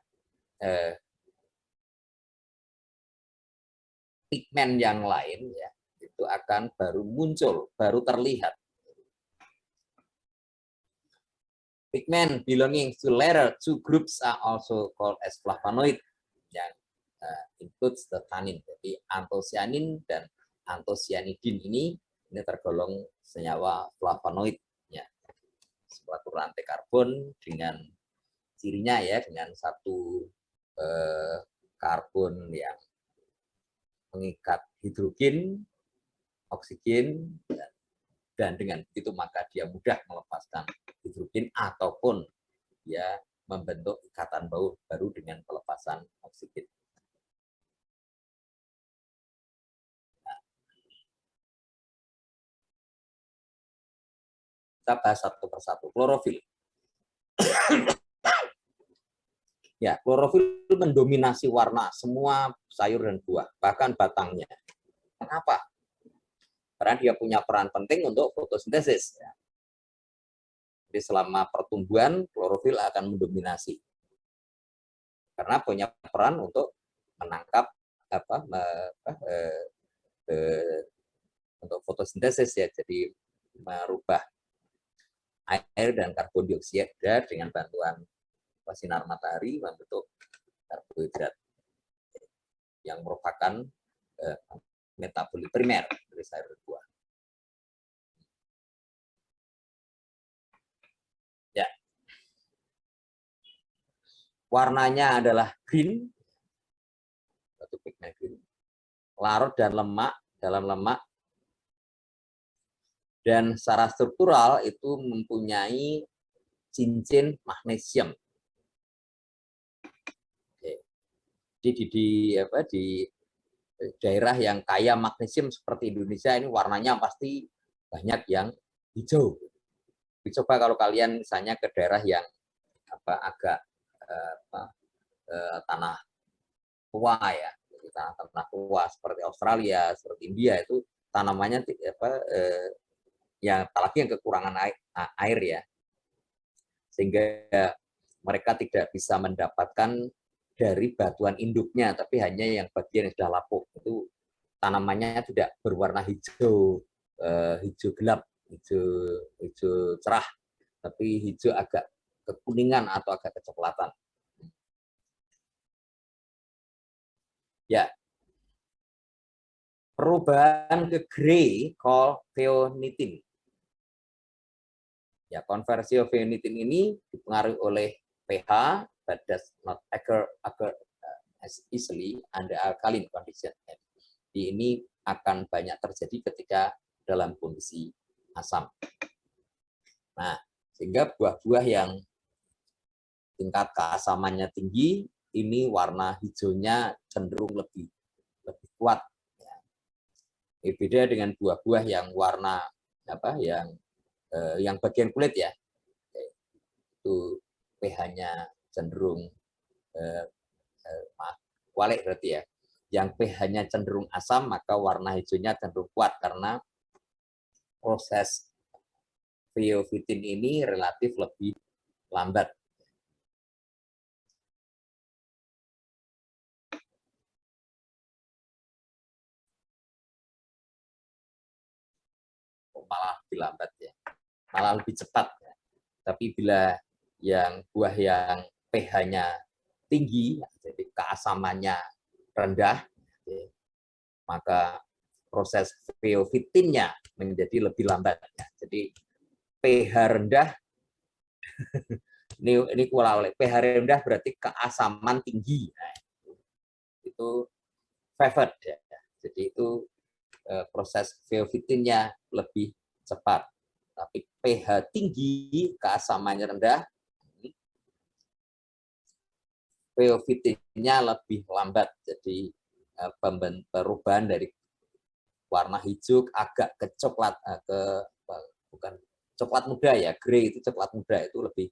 pigmen yang lain ya itu akan baru muncul, baru terlihat. Pigment belonging to latter two groups are also called as flavonoid, yang includes the tannin. Jadi antosianin dan antosianidin ini tergolong senyawa flavonoid, ya. Suatu rantai karbon dengan cirinya ya, dengan satu karbon yang mengikat hidrogen, oksigen, dan dengan itu maka dia mudah melepaskan hidrogen ataupun ya membentuk ikatan baru dengan pelepasan oksigen. Kita bahas satu persatu. Klorofil. Ya, klorofil mendominasi warna semua sayur dan buah, bahkan batangnya. Kenapa? Karena dia punya peran penting untuk fotosintesis. Jadi selama pertumbuhan, klorofil akan mendominasi. Karena punya peran untuk menangkap untuk fotosintesis ya, jadi merubah air dan karbon dioksida dengan bantuan sinar matahari membentuk karbohidrat yang merupakan metabolit primer dari sayur dan buah. Ya. Warnanya adalah green, satu pigmen green, larut dan lemak, dalam lemak, dan secara struktural itu mempunyai cincin magnesium. Di daerah yang kaya magnesium seperti Indonesia ini warnanya pasti banyak yang hijau. Coba kalau kalian misalnya ke daerah yang agak tanah tua ya, tanah tua seperti Australia, seperti India, itu tanamannya yang apalagi yang kekurangan air ya, sehingga mereka tidak bisa mendapatkan dari batuan induknya, tapi hanya yang bagian yang sudah lapuk. Itu tanamannya tidak berwarna hijau, hijau gelap, hijau cerah, tapi hijau agak kekuningan atau agak kecoklatan. Ya, perubahan ke gray called pheonitin. Ya, konversi pheonitin ini dipengaruhi oleh pH, but does not occur as easily under alkaline condition. Jadi ini akan banyak terjadi ketika dalam kondisi asam. Nah, sehingga buah-buah yang tingkat keasamannya tinggi, ini warna hijaunya cenderung lebih kuat. Beda dengan buah-buah yang warna yang bagian kulit ya, itu pH-nya cenderung kualik berarti ya. Yang pH-nya cenderung asam, maka warna hijaunya cenderung kuat karena proses pheofitin ini relatif lebih lambat. Malah lebih lambat ya, malah lebih cepat ya. Tapi bila yang buah yang pH-nya tinggi, jadi keasamannya rendah, maka proses pheofitinnya menjadi lebih lambat. Jadi pH rendah, ini pH rendah berarti keasaman tinggi. Nah, itu favored ya. Jadi itu proses pheofitinnya lebih cepat. Tapi pH tinggi, keasamannya rendah, pheofitinnya lebih lambat. Jadi perubahan dari warna hijau agak ke coklat, bukan coklat muda ya, grey itu coklat muda itu lebih.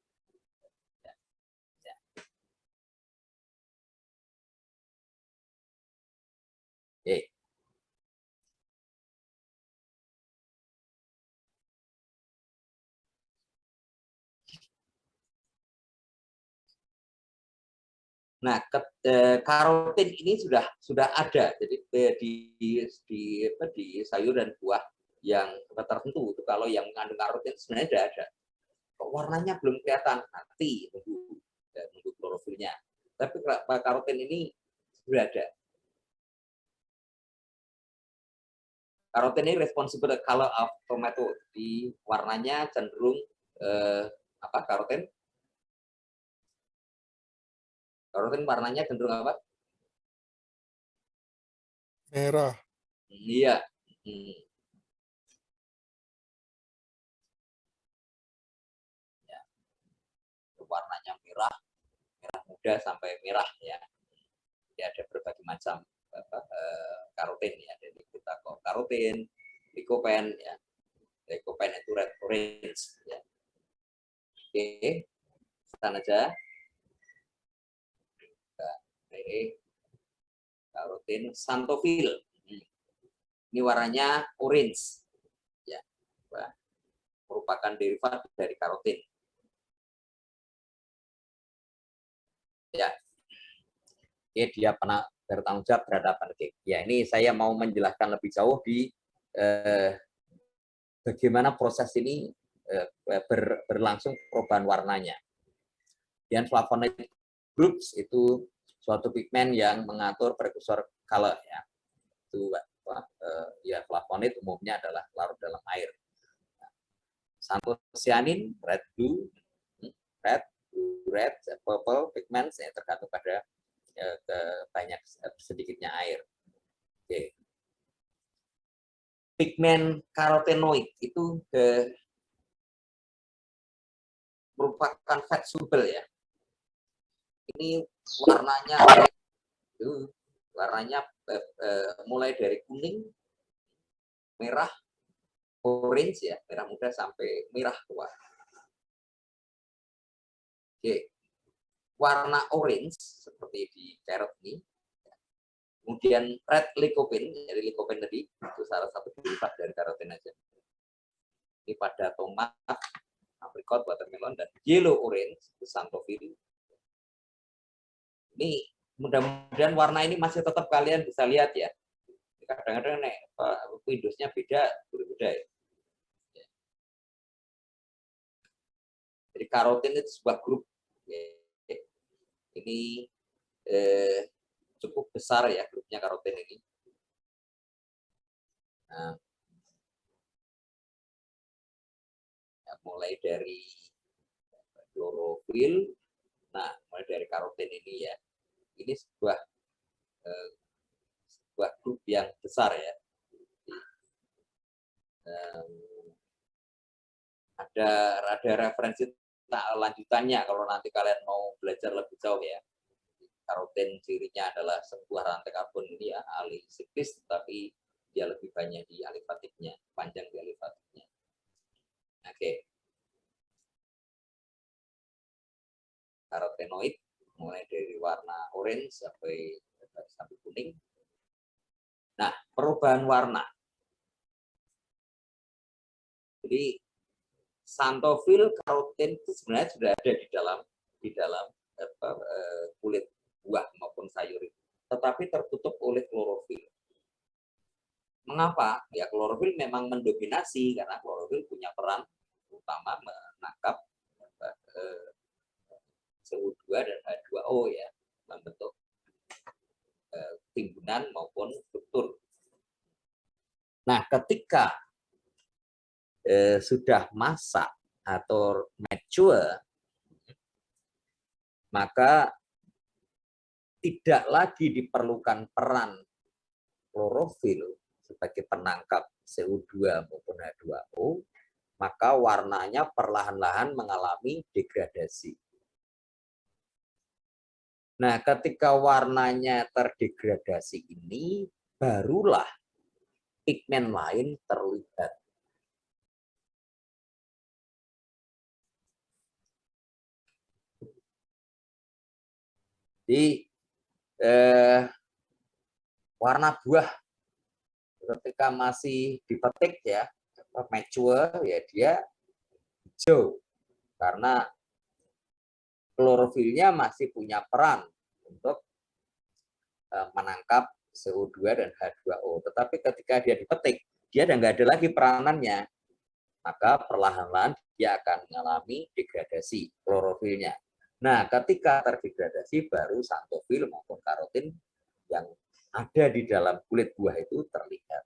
Oke. Nah, karotin ini sudah ada, jadi di sayur dan buah yang tertentu. Kalau yang mengandung karotin sebenarnya sudah ada. kok warnanya belum kelihatan, nanti nunggu klorofilnya. Tapi karoten ini sudah ada. Karoten ini responsible color of tomato, di warnanya cenderung karoten? Karoten warnanya cenderung apa? Merah. Iya. Ya. Warnanya merah muda sampai merah ya. Jadi ada berbagai macam karoten ya. Jadi kita kok karoten, lycopene ya. Lycopene itu red orange ya. Oke. Sana aja. Karoten xanthophyll. Ini warnanya orange. Ya. Merupakan derivat dari karoten. Ya. Oke, dia pernah bertanggung jawab terhadap pancake. Ya, ini saya mau menjelaskan lebih jauh di bagaimana proses ini berlangsung perubahan warnanya. Dan flavonoid groups itu suatu pigmen yang mengatur prekursor color ya. Itu ya flavonoid umumnya adalah larut dalam air. Xanthocyanin, red, blue, red, purple pigments yang tergantung pada banyak sedikitnya air. Oke. Pigmen karotenoid itu merupakan fat soluble ya. Ini warnanya mulai dari kuning, merah, orange ya, merah muda sampai merah tua. Oke. Warna orange seperti di carrot ini. Kemudian red lycopene, jadi lycopene tadi itu salah satu derivat dari karoten aja. Ini pada tomat, aprikot, watermelon, dan yellow orange itu xanthophyll. Ini mudah-mudahan warna ini masih tetap kalian bisa lihat ya. Kadang-kadang Windows-nya beda ya. Jadi karoten itu sebuah grup. Ini cukup besar ya grupnya karoten ini. Nah, ya, mulai dari klorofil, nah mulai dari karoten ini ya. Ini sebuah grup yang besar ya. Ada referensi lanjutannya kalau nanti kalian mau belajar lebih jauh ya. Karoten cirinya adalah sebuah rantai karbon ini ya, alisiklis, tapi dia lebih banyak di alifatiknya, panjang di alifatiknya. Oke. Karotenoid mulai dari warna orange sampai kuning. Nah, perubahan warna. Jadi xanthophyll karoten itu sebenarnya sudah ada di dalam kulit buah maupun sayur itu, tetapi tertutup oleh klorofil. Mengapa? Ya klorofil memang mendominasi karena klorofil punya peran utama menangkap CO2 dan H2O ya, membentuk timbunan maupun struktur. Nah, ketika sudah masak atau mature, maka tidak lagi diperlukan peran klorofil sebagai penangkap CO2 maupun H2O, maka warnanya perlahan-lahan mengalami degradasi. Nah, ketika warnanya terdegradasi ini, barulah pigmen lain terlihat. Jadi, warna buah ketika masih dipetik ya, mature ya, dia hijau karena klorofilnya masih punya peran untuk menangkap CO2 dan H2O. Tetapi ketika dia dipetik, dia udah nggak ada lagi peranannya. maka perlahan-lahan dia akan mengalami degradasi klorofilnya. Nah, ketika terdegradasi baru xanthofil maupun karotin yang ada di dalam kulit buah itu terlihat.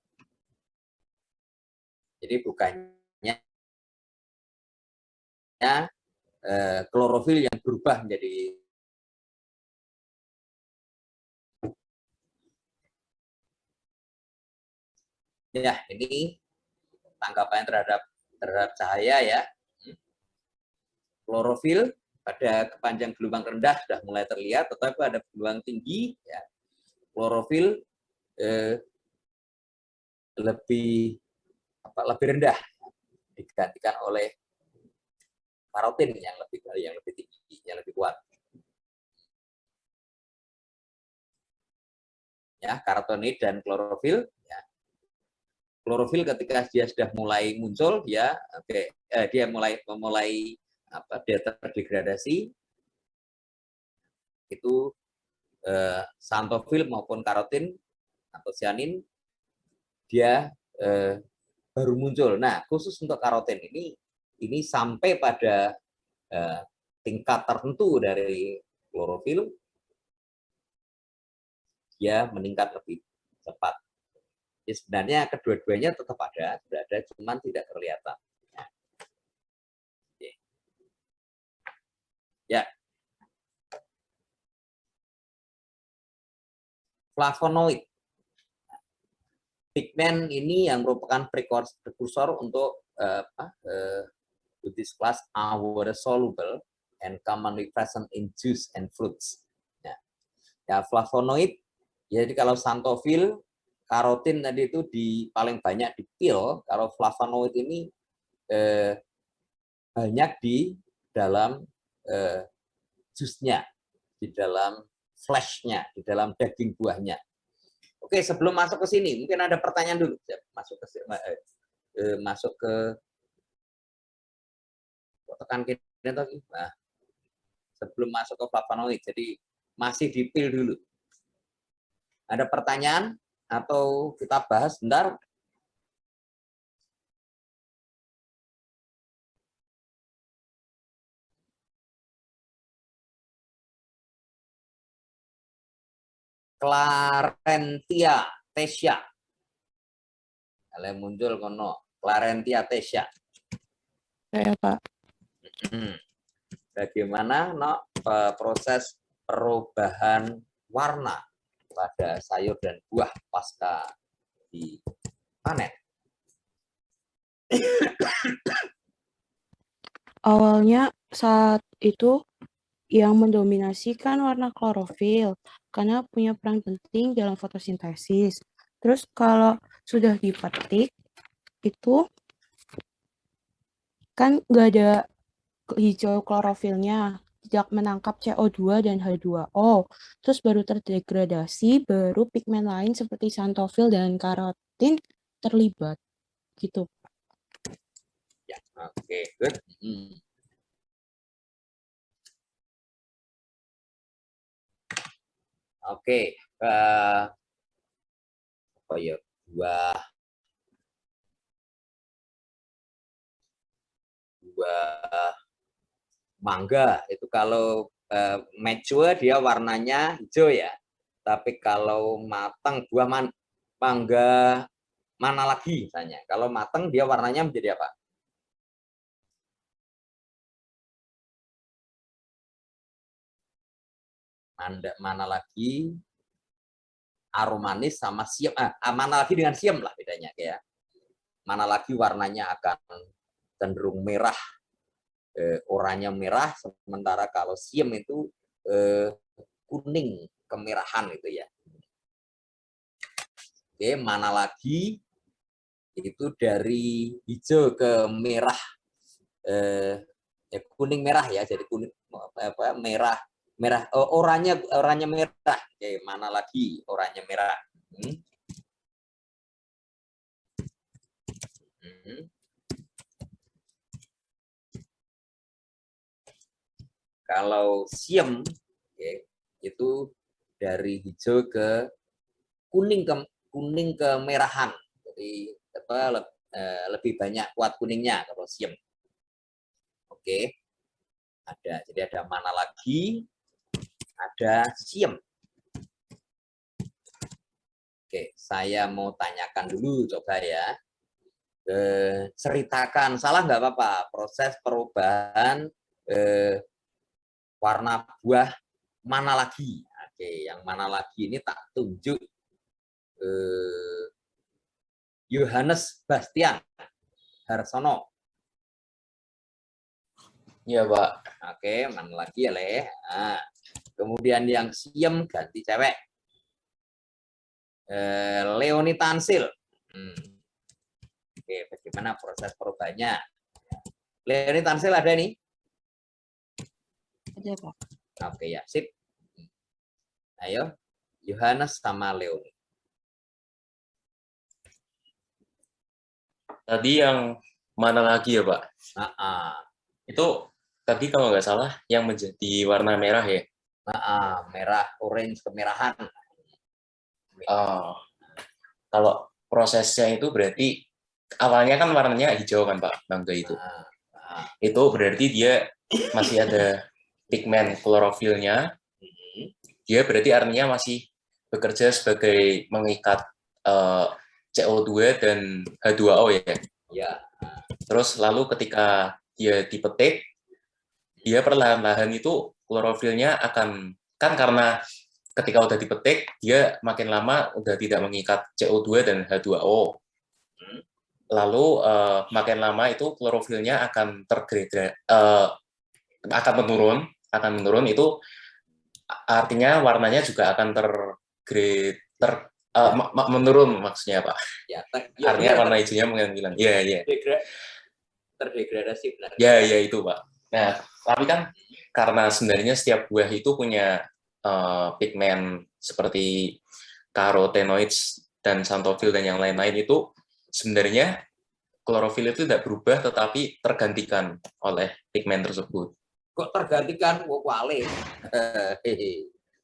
Jadi bukannya klorofil yang berubah menjadi ya ini tanggapan terhadap cahaya ya. Klorofil pada kepanjang gelombang rendah sudah mulai terlihat, tetapi pada gelombang tinggi ya klorofil lebih rendah digantikan oleh karotin yang lebih tinggi, yang lebih kuat. Ya, karotenid dan klorofil. Ya. Klorofil ketika dia sudah mulai muncul, dia mulai dia terdegradasi, itu xanthofil maupun karotin atau sianin dia baru muncul. Nah, khusus untuk karotin ini sampai pada tingkat tertentu dari klorofil, dia meningkat lebih cepat. Ya, sebenarnya kedua-duanya tetap ada, cuman tidak kelihatan. Ya. Flavonoid. Pigmen ini yang merupakan prekursor untuk this class are water soluble and commonly present in juice and fruits. Ya, flavonoid. Jadi kalau xanthofil, karotin tadi itu paling banyak di pil. Kalau flavonoid ini banyak di dalam jusnya, di dalam fleshnya, di dalam daging buahnya. Oke, sebelum masuk ke sini, mungkin ada pertanyaan dulu. Masuk ke tekan kiri lagi. Nah, sebelum masuk ke flavonoid, jadi masih di pil dulu. Ada pertanyaan atau kita bahas bentar? Clarentia tessia. Kalian muncul kono, Clarentia tessia. Saya, Pak. Bagaimana proses perubahan warna pada sayur dan buah pasca dipanen? Awalnya saat itu yang mendominasikan warna klorofil karena punya peran penting dalam fotosintesis. Terus kalau sudah dipetik itu kan nggak ada hijau klorofilnya, tidak menangkap CO2 dan H2O. Terus baru terdegradasi, baru pigmen lain seperti xanthofil dan karotin terlibat. Gitu. Ya, oke, good. Oke, apa ya, buah mangga itu kalau mature dia warnanya hijau ya. Tapi kalau matang buah mangga mana lagi misalnya? Kalau matang dia warnanya menjadi apa? Mana lagi aromanis sama siam, mana lagi dengan siam lah bedanya ya. Mana lagi warnanya akan cenderung merah, oranye merah, sementara kalau siam itu kuning kemerahan itu ya. Oke, mana lagi itu dari hijau ke merah, kuning merah ya, jadi kuning merah oranye merah. Oke, mana lagi oranye merah? Kalau siam itu dari hijau ke kuning kemerahan. Jadi lebih banyak kuat kuningnya kalau siem. Oke, jadi ada mana lagi? Ada siem. Oke, saya mau tanyakan dulu, coba ya. Ceritakan, salah nggak apa-apa, proses perubahan warna buah mana lagi? Oke, yang mana lagi ini tak tunjuk Yohanes Bastian Harsono. Iya, Pak. Oke, mana lagi ya, Le? Nah, kemudian yang siem ganti cewek. Leoni Tansil. Oke, bagaimana proses perubahannya? Leoni Tansil ada nih? Ada, Pak. Oke ya, sip. Ayo, Yohanes sama Leoni. Tadi yang mana lagi ya, Pak? Itu tadi kalau nggak salah yang menjadi warna merah ya? Merah, orange, kemerahan. Kalau prosesnya itu berarti awalnya kan warnanya hijau kan, Pak, mangga itu. Itu berarti dia masih ada pigmen klorofilnya. Dia berarti artinya masih bekerja sebagai mengikat CO2 dan H2O ya. Ya. Terus lalu ketika dia dipetik, dia perlahan-lahan itu klorofilnya akan, kan karena ketika udah dipetik, dia makin lama udah tidak mengikat CO2 dan H2O. Lalu makin lama itu klorofilnya akan akan menurun, itu artinya warnanya juga akan menurun maksudnya, Pak. Ya, artinya warna hijaunya menghilang. Iya. Terdegradasi benar. Ya itu, Pak. Nah, tapi kan karena sebenarnya setiap buah itu punya pigmen seperti carotenoids dan xanthofil dan yang lain-lain, itu sebenarnya klorofil itu tidak berubah tetapi tergantikan oleh pigmen tersebut. Kok tergantikan? Kok wale?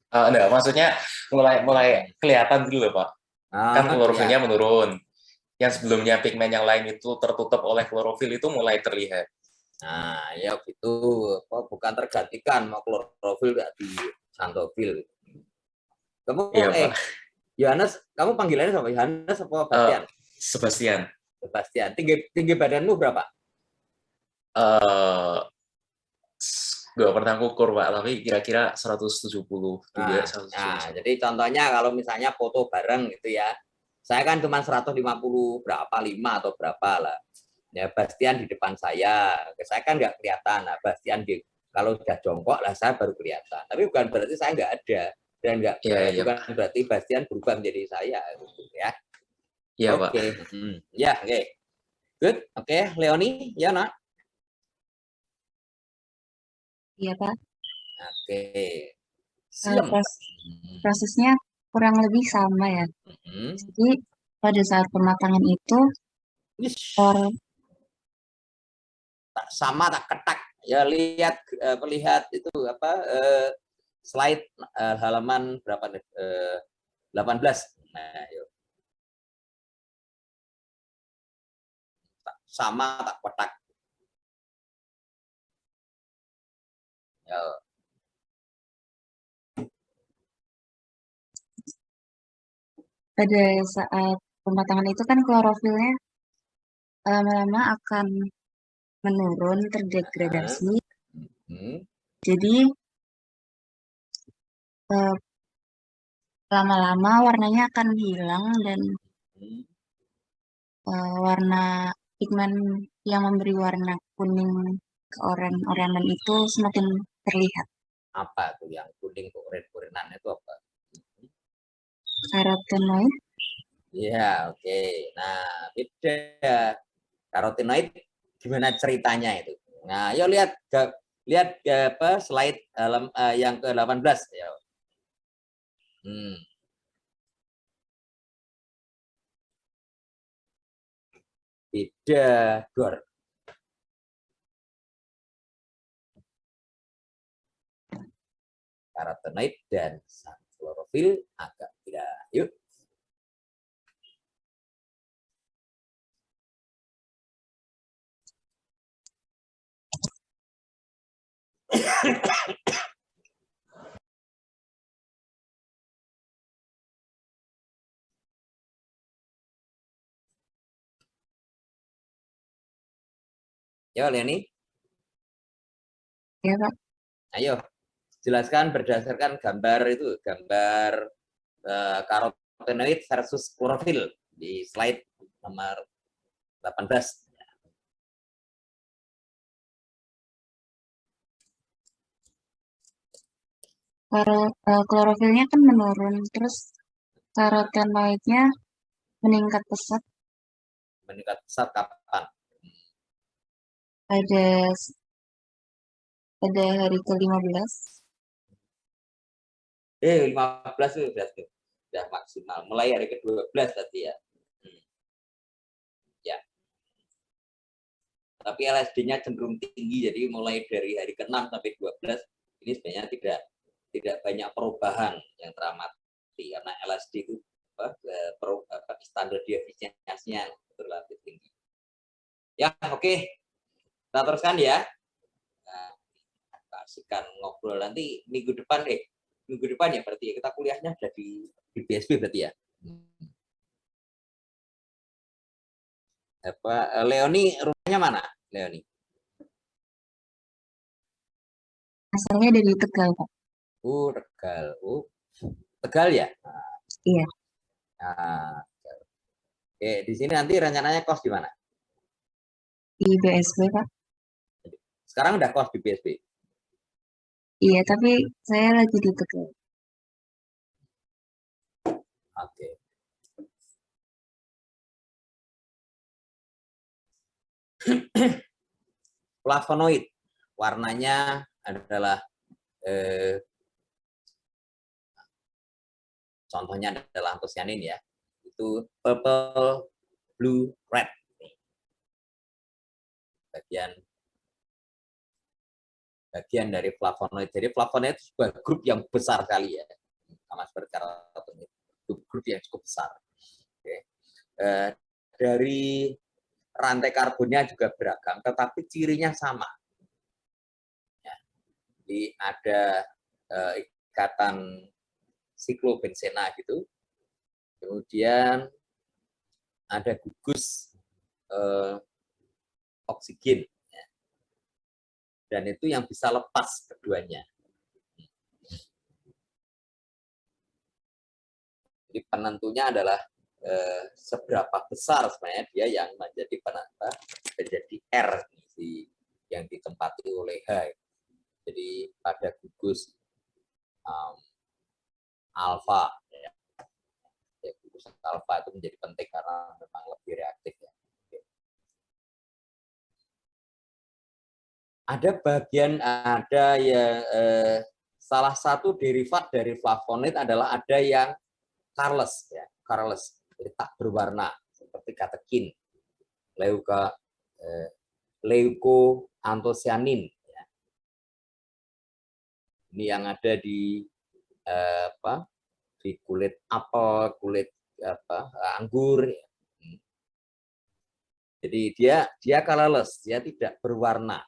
Enggak, maksudnya mulai kelihatan dulu loh, Pak. Kan klorofilnya menurun. Yang sebelumnya pigmen yang lain itu tertutup oleh klorofil itu mulai terlihat. Nah, ya gitu. Bukan tergantikan, mau klorofil nggak di xanthofil. Kamu Pak. Yohanes, kamu panggilannya sama Yohanes apa Bastian? Sebastian. Sebastian. Tinggi badanmu berapa? Gak pernah ngukur, Pak, tapi kira-kira 170 juga. Jadi contohnya kalau misalnya foto bareng gitu ya, saya kan cuma 150 berapa, 5 atau berapa lah. Ya, Bastian di depan saya kan nggak kelihatan. Nah, Bastian kalau udah jongkok lah saya baru kelihatan. Tapi bukan berarti saya nggak ada dan bukan berarti Bastian berubah menjadi saya, gitu ya. Iya, Pak. Oke, ya, oke, good, oke, Leoni, ya nak. Iya, Pak. Oke. Prosesnya kurang lebih sama ya. Jadi pada saat pematangan itu sama tak ketak ya, lihat itu apa slide halaman berapa nih? 18. Nah, yuk. Sama tak kotak. Yo. Pada saat pematangan itu kan klorofilnya lama-lama akan menurun, terdegradasi. Jadi lama-lama warnanya akan hilang dan warna pigmen yang memberi warna kuning ke oren-orenan itu semakin terlihat. Apa tuh yang kuning ke oren-orenan itu apa? Karotenoid. Ya, oke. Nah, beda. Karotenoid gimana ceritanya itu? Nah, yuk lihat apa slide yang ke-18 ya. Beda, Gor. Karotenoid dan klorofil agak beda. Yuk. Ya, Leoni, Ya, Pak. ayo jelaskan berdasarkan gambar itu, gambar karotenoid versus klorofil di slide nomor 18. Klorofilnya kan menurun, terus karotenoidnya meningkat pesat Meningkat pesat kapan? pada hari ke-15. 15 itu sudah maksimal. Mulai hari ke-12 tadi ya. Ya. Tapi LSD-nya cenderung tinggi, jadi mulai dari hari ke-6 sampai 12 ini sebenarnya tidak banyak perubahan yang teramati karena LSD itu standar deviasinya relatif tinggi. Ya, oke. Kita teruskan ya. Nah, kasihkan ngobrol nanti minggu depan ya berarti kita kuliahnya ada di BSB berarti ya. Leoni rumahnya mana, Leoni? Asalnya dari Tegal, Pak. Tegal. Tegal ya? Iya. Nah, oke, di sini nanti rencananya kos di mana? Di BSB, Pak. Sekarang udah kos di BSB? Iya, tapi saya lagi di Tegal. Oke. Flavonoid, warnanya adalah contohnya adalah antosianin ya. Itu purple, blue, red. Bagian dari flavonoid. Jadi flavonoid itu sebuah grup yang besar sekali ya. Sama seperti karotenoid. Itu grup yang cukup besar. Oke. Dari rantai karbonnya juga beragam, tetapi cirinya sama. Ya. Jadi ada ikatan siklobenzena gitu. Kemudian ada gugus oksigen. Ya. Dan itu yang bisa lepas keduanya. Jadi penentunya adalah seberapa besar sebenarnya dia yang menjadi R yang ditempati oleh H. Jadi pada gugus alfa, ya, gugus alfa itu menjadi penting karena memang lebih reaktif. Ya. Ada salah satu derivat dari flavonoid adalah ada yang colorless, ya, colorless. Jadi tak berwarna seperti katekin, leukoantosianin. Ya. Ini yang ada di di kulit apel, kulit anggur. Ya. Jadi dia colorless, dia tidak berwarna.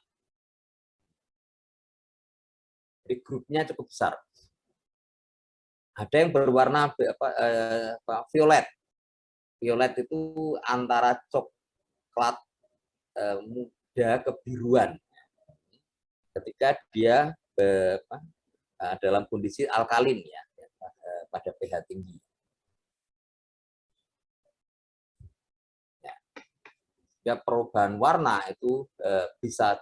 Jadi grupnya cukup besar. Ada yang berwarna violet. Violet itu antara coklat muda kebiruan. Ketika dia dalam kondisi alkalin ya, pada pH tinggi. Ya, perubahan warna itu bisa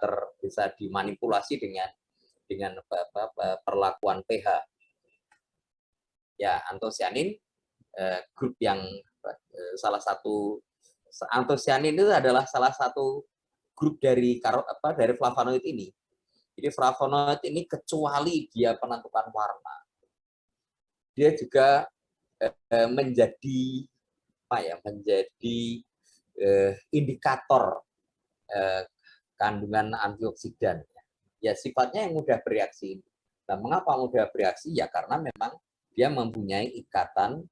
dimanipulasi dengan perlakuan pH. Ya, antosianin grup yang antosianin itu adalah salah satu grup dari flavonoid ini. Jadi flavonoid ini kecuali dia penentukan warna, dia juga menjadi indikator kandungan antioksidan. Ya sifatnya yang mudah bereaksi. Nah, mengapa mudah bereaksi? Ya karena memang dia mempunyai ikatan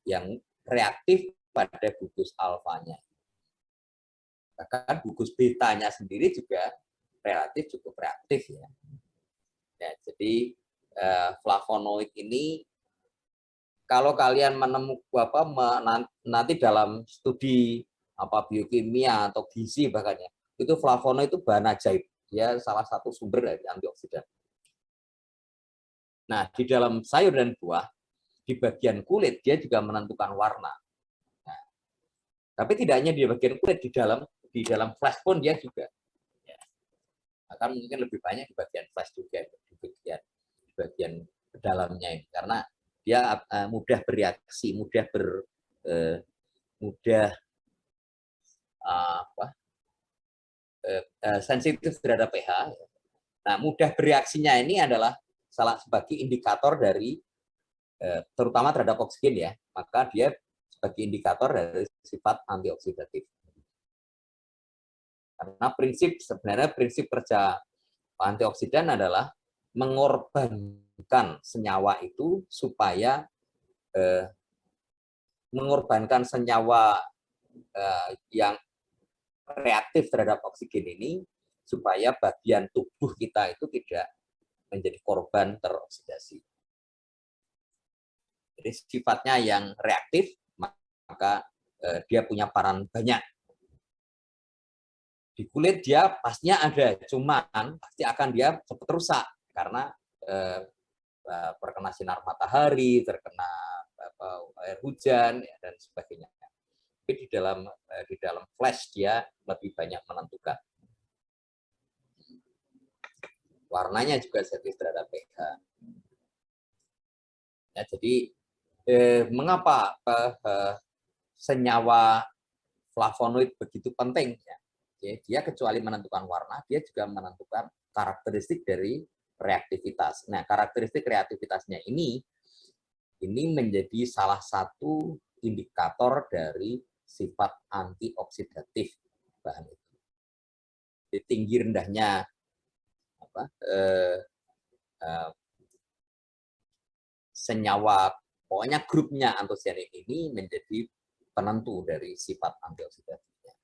yang reaktif pada gugus alfanya. Bahkan gugus betanya sendiri juga relatif cukup reaktif ya. Ya, jadi flavonoid ini kalau kalian menemukan nanti dalam studi biokimia atau gizi bahkan ya, itu flavonoid itu bahan ajaib, ya salah satu sumber dari antioksidan. Nah, di dalam sayur dan buah, di bagian kulit dia juga menentukan warna. Nah, tapi tidak hanya di bagian kulit, di dalam flash pun dia juga. Ya. Akan mungkin lebih banyak di bagian flash juga, di bagian dalamnya ini, karena dia mudah bereaksi, sensitif terhadap pH. Nah, mudah bereaksinya ini adalah salah sebagai indikator dari terutama terhadap oksigen ya, maka dia sebagai indikator dari sifat antioksidatif. Karena sebenarnya prinsip kerja antioksidan adalah mengorbankan senyawa itu supaya mengorbankan senyawa yang reaktif terhadap oksigen ini supaya bagian tubuh kita itu tidak menjadi korban teroksidasi. Jadi sifatnya yang reaktif, maka dia punya peran banyak. Di kulit dia pastinya ada, cuman pasti akan dia cepat rusak karena terkena sinar matahari, terkena air hujan ya, dan sebagainya. Tapi di dalam flash dia lebih banyak menentukan. Warnanya juga sensitif terhadap pH. Ya, jadi mengapa senyawa flavonoid begitu penting? Ya, dia kecuali menentukan warna, dia juga menentukan karakteristik dari reaktivitas. Nah, karakteristik reaktivitasnya ini menjadi salah satu indikator dari sifat antioksidatif bahan itu. Jadi tinggi rendahnya senyawa, pokoknya grupnya antosianin ini menjadi penentu dari sifat antioksidatifnya.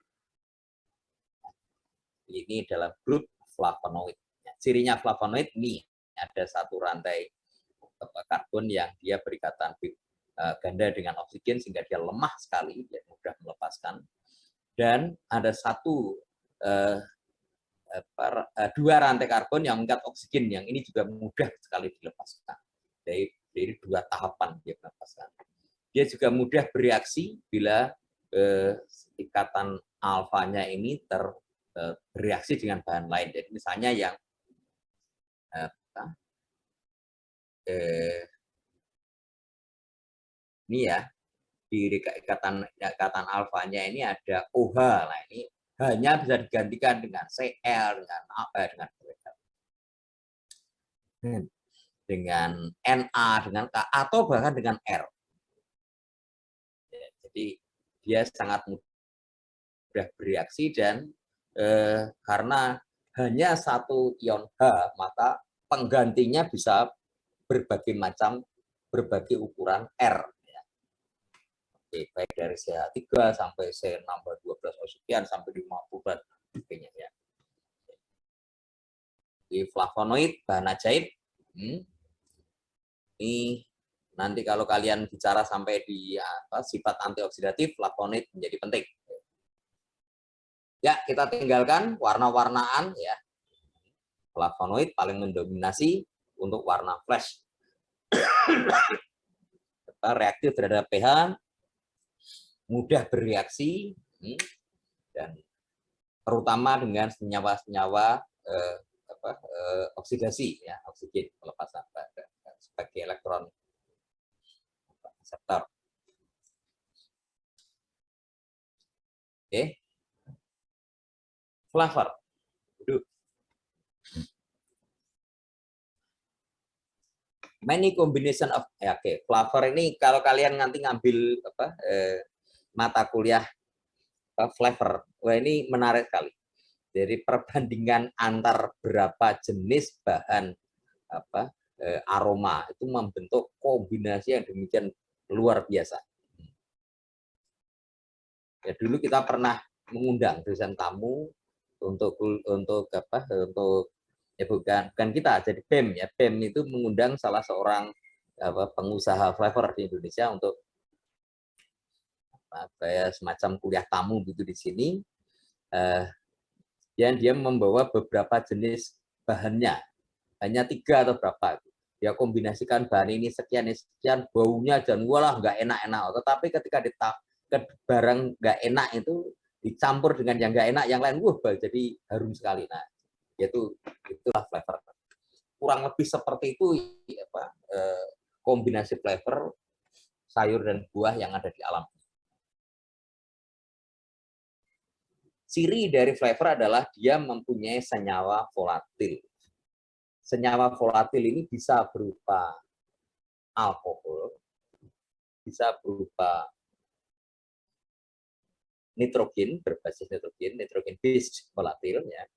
Ini dalam grup flavonoid. Cirinya flavonoid ini ada satu rantai karbon yang dia berikatan ganda dengan oksigen sehingga dia lemah sekali, dia mudah melepaskan. Dan ada dua rantai karbon yang mengikat oksigen yang ini juga mudah sekali dilepaskan. Dari dua tahapan dia melepaskan. Dia juga mudah bereaksi bila ikatan alfanya ini bereaksi dengan bahan lain. Jadi misalnya yang ini ya, di ikatan alfanya ini ada OH. Nah, ini hanya bisa digantikan dengan Cl, dengan Na, dengan K, atau bahkan dengan R. Ya, jadi dia sangat mudah bereaksi dan karena hanya satu ion H, maka penggantinya bisa berbagai ukuran R. Ya. Oke, baik dari CH3 sampai C-12O sekian sampai 50 dan sebagainya ya. Di flavonoid bahan ajaib. Ini nanti kalau kalian bicara sampai di sifat antioksidatif, flavonoid menjadi penting. Ya, kita tinggalkan warna-warnaan ya. Flavonoid paling mendominasi untuk warna flash. Reaktif terhadap pH, mudah bereaksi, dan terutama dengan senyawa-senyawa oksidasi ya, oksigen pelepasan sebagai elektron reseptor. Oke. Flavor. Many combination of flavor ini kalau kalian nanti ngambil mata kuliah flavor, wah ini menarik sekali. Jadi perbandingan antar berapa jenis bahan aroma itu membentuk kombinasi yang demikian luar biasa. Ya, dulu kita pernah mengundang dosen tamu untuk apa? Untuk ya bukan kita, jadi BEM ya. BEM itu mengundang salah seorang pengusaha flavor di Indonesia untuk semacam kuliah tamu gitu di sini. Dan dia membawa beberapa jenis bahannya, hanya 3 atau berapa. Dia kombinasikan bahan ini sekian, baunya dan walah nggak enak-enak. Tetapi ketika barang nggak enak itu dicampur dengan yang nggak enak yang lain, jadi harum sekali. Nah, itulah flavor. Kurang lebih seperti itu kombinasi flavor sayur dan buah yang ada di alam. Ciri dari flavor adalah dia mempunyai senyawa volatil. Senyawa volatil ini bisa berupa alkohol, bisa berupa nitrogen, berbasis nitrogen based volatil, ya.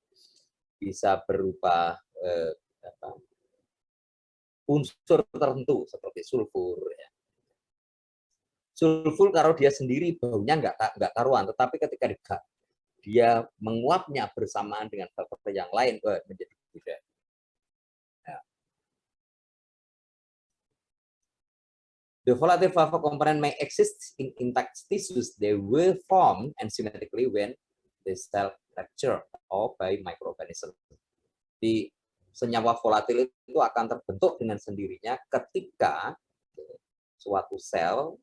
Bisa berupa unsur tertentu seperti sulfur. Ya. Sulfur kalau dia sendiri baunya nggak karuan, tetapi ketika dia menguapnya bersamaan dengan flavor yang lain, menjadi berbeda. The volatile flavor component may exist in intact tissues. They will form enzymatically when the cell fracture or by microorganism. Di senyawa volatil itu akan terbentuk dengan sendirinya ketika suatu sel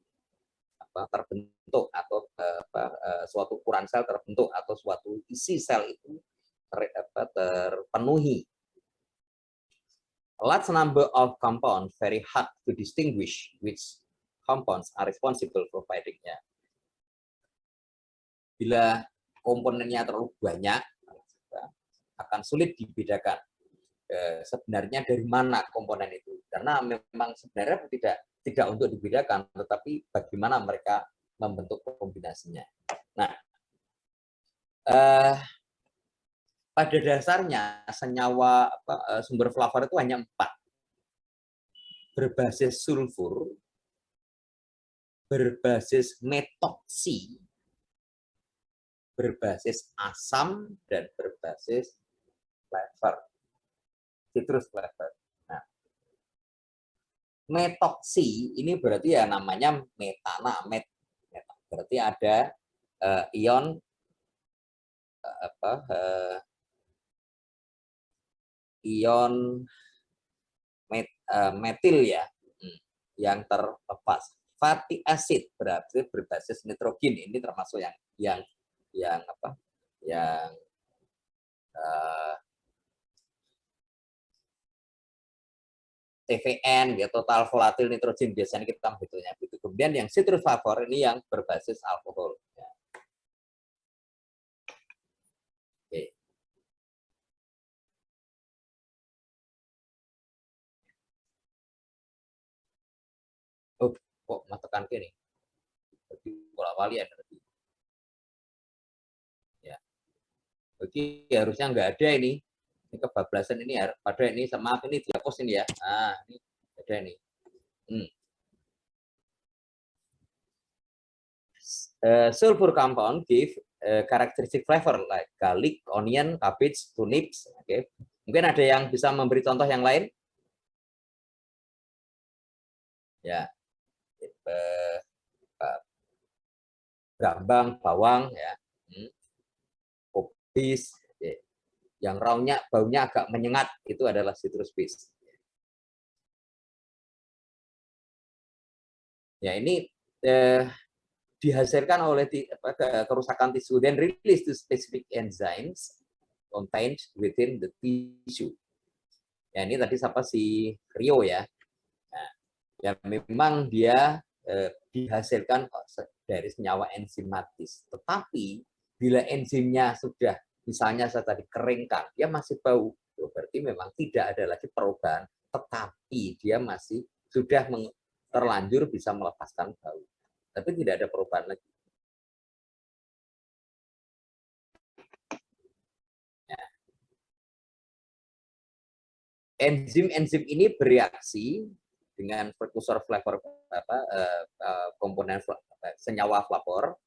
terbentuk atau suatu ukuran sel terbentuk atau suatu isi sel itu terpenuhi. A large number of compounds very hard to distinguish which compounds are responsible for providing-nya. Bila komponennya terlalu banyak, akan sulit dibedakan sebenarnya dari mana komponen itu. Karena memang sebenarnya tidak untuk dibedakan, tetapi bagaimana mereka membentuk kombinasinya. Nah, pada dasarnya senyawa sumber flavor itu hanya 4. Berbasis sulfur, berbasis metoksi, berbasis asam, dan berbasis flavor, citrus flavor. Nah, metoksi ini berarti ya namanya metana, berarti ada ion ion metil ya, yang terlepas. Fatty acid berarti berbasis nitrogen, ini termasuk yang TVN ya, total volatil nitrogen, biasanya kita betulnya gitu. Kemudian yang citrus flavor ini yang berbasis alkohol. Ya. Oke. Oh, kok tekan ke nih? Berarti bola wali ada lebih. Ya. Oke, harusnya nggak ada ini. Ini kebablasan ini, pada ini sama ini dihapus ini ya. Nah, ini ada ini. Sulfur compound give characteristic flavor like garlic, onion, cabbage, turnips. Okay. Mungkin ada yang bisa memberi contoh yang lain? Ya, brambang, bawang, ya, kubis, ya. Yang baunya agak menyengat itu adalah citrus base. Ya, ini dihasilkan oleh kerusakan tisu dan release to specific enzymes contained within the tissue. Ya, ini tadi siapa si Rio ya. Nah, ya memang dia dihasilkan dari senyawa enzimatis. Tetapi bila enzimnya sudah misalnya saya tadi keringkan, dia masih bau. Berarti memang tidak ada lagi perubahan, tetapi dia masih sudah terlanjur bisa melepaskan bau. Tapi tidak ada perubahan lagi. Ya. Enzim-enzim ini bereaksi dengan prekursor flavor komponen senyawa flavor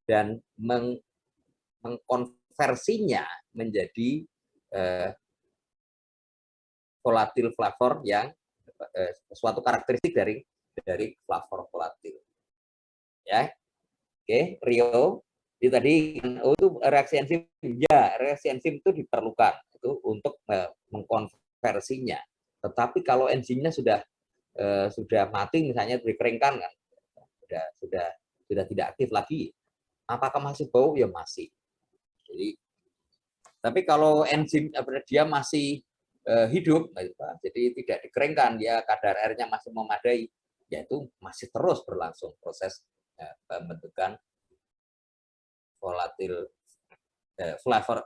dan mengkonversi mengkonversinya menjadi volatil flavor yang suatu karakteristik dari flavor volatil. Ya, oke, Rio. Jadi tadi itu reaksi enzim, ya reaksi enzim itu diperlukan itu untuk mengkonversinya. Tetapi kalau enzimnya sudah mati, misalnya dikeringkan kan, sudah tidak aktif lagi, apakah masih bau? Ya masih. Jadi, tapi kalau enzim dia masih hidup, jadi tidak dikeringkan, dia kadar airnya masih memadai, yaitu masih terus berlangsung proses pembentukan volatil flavor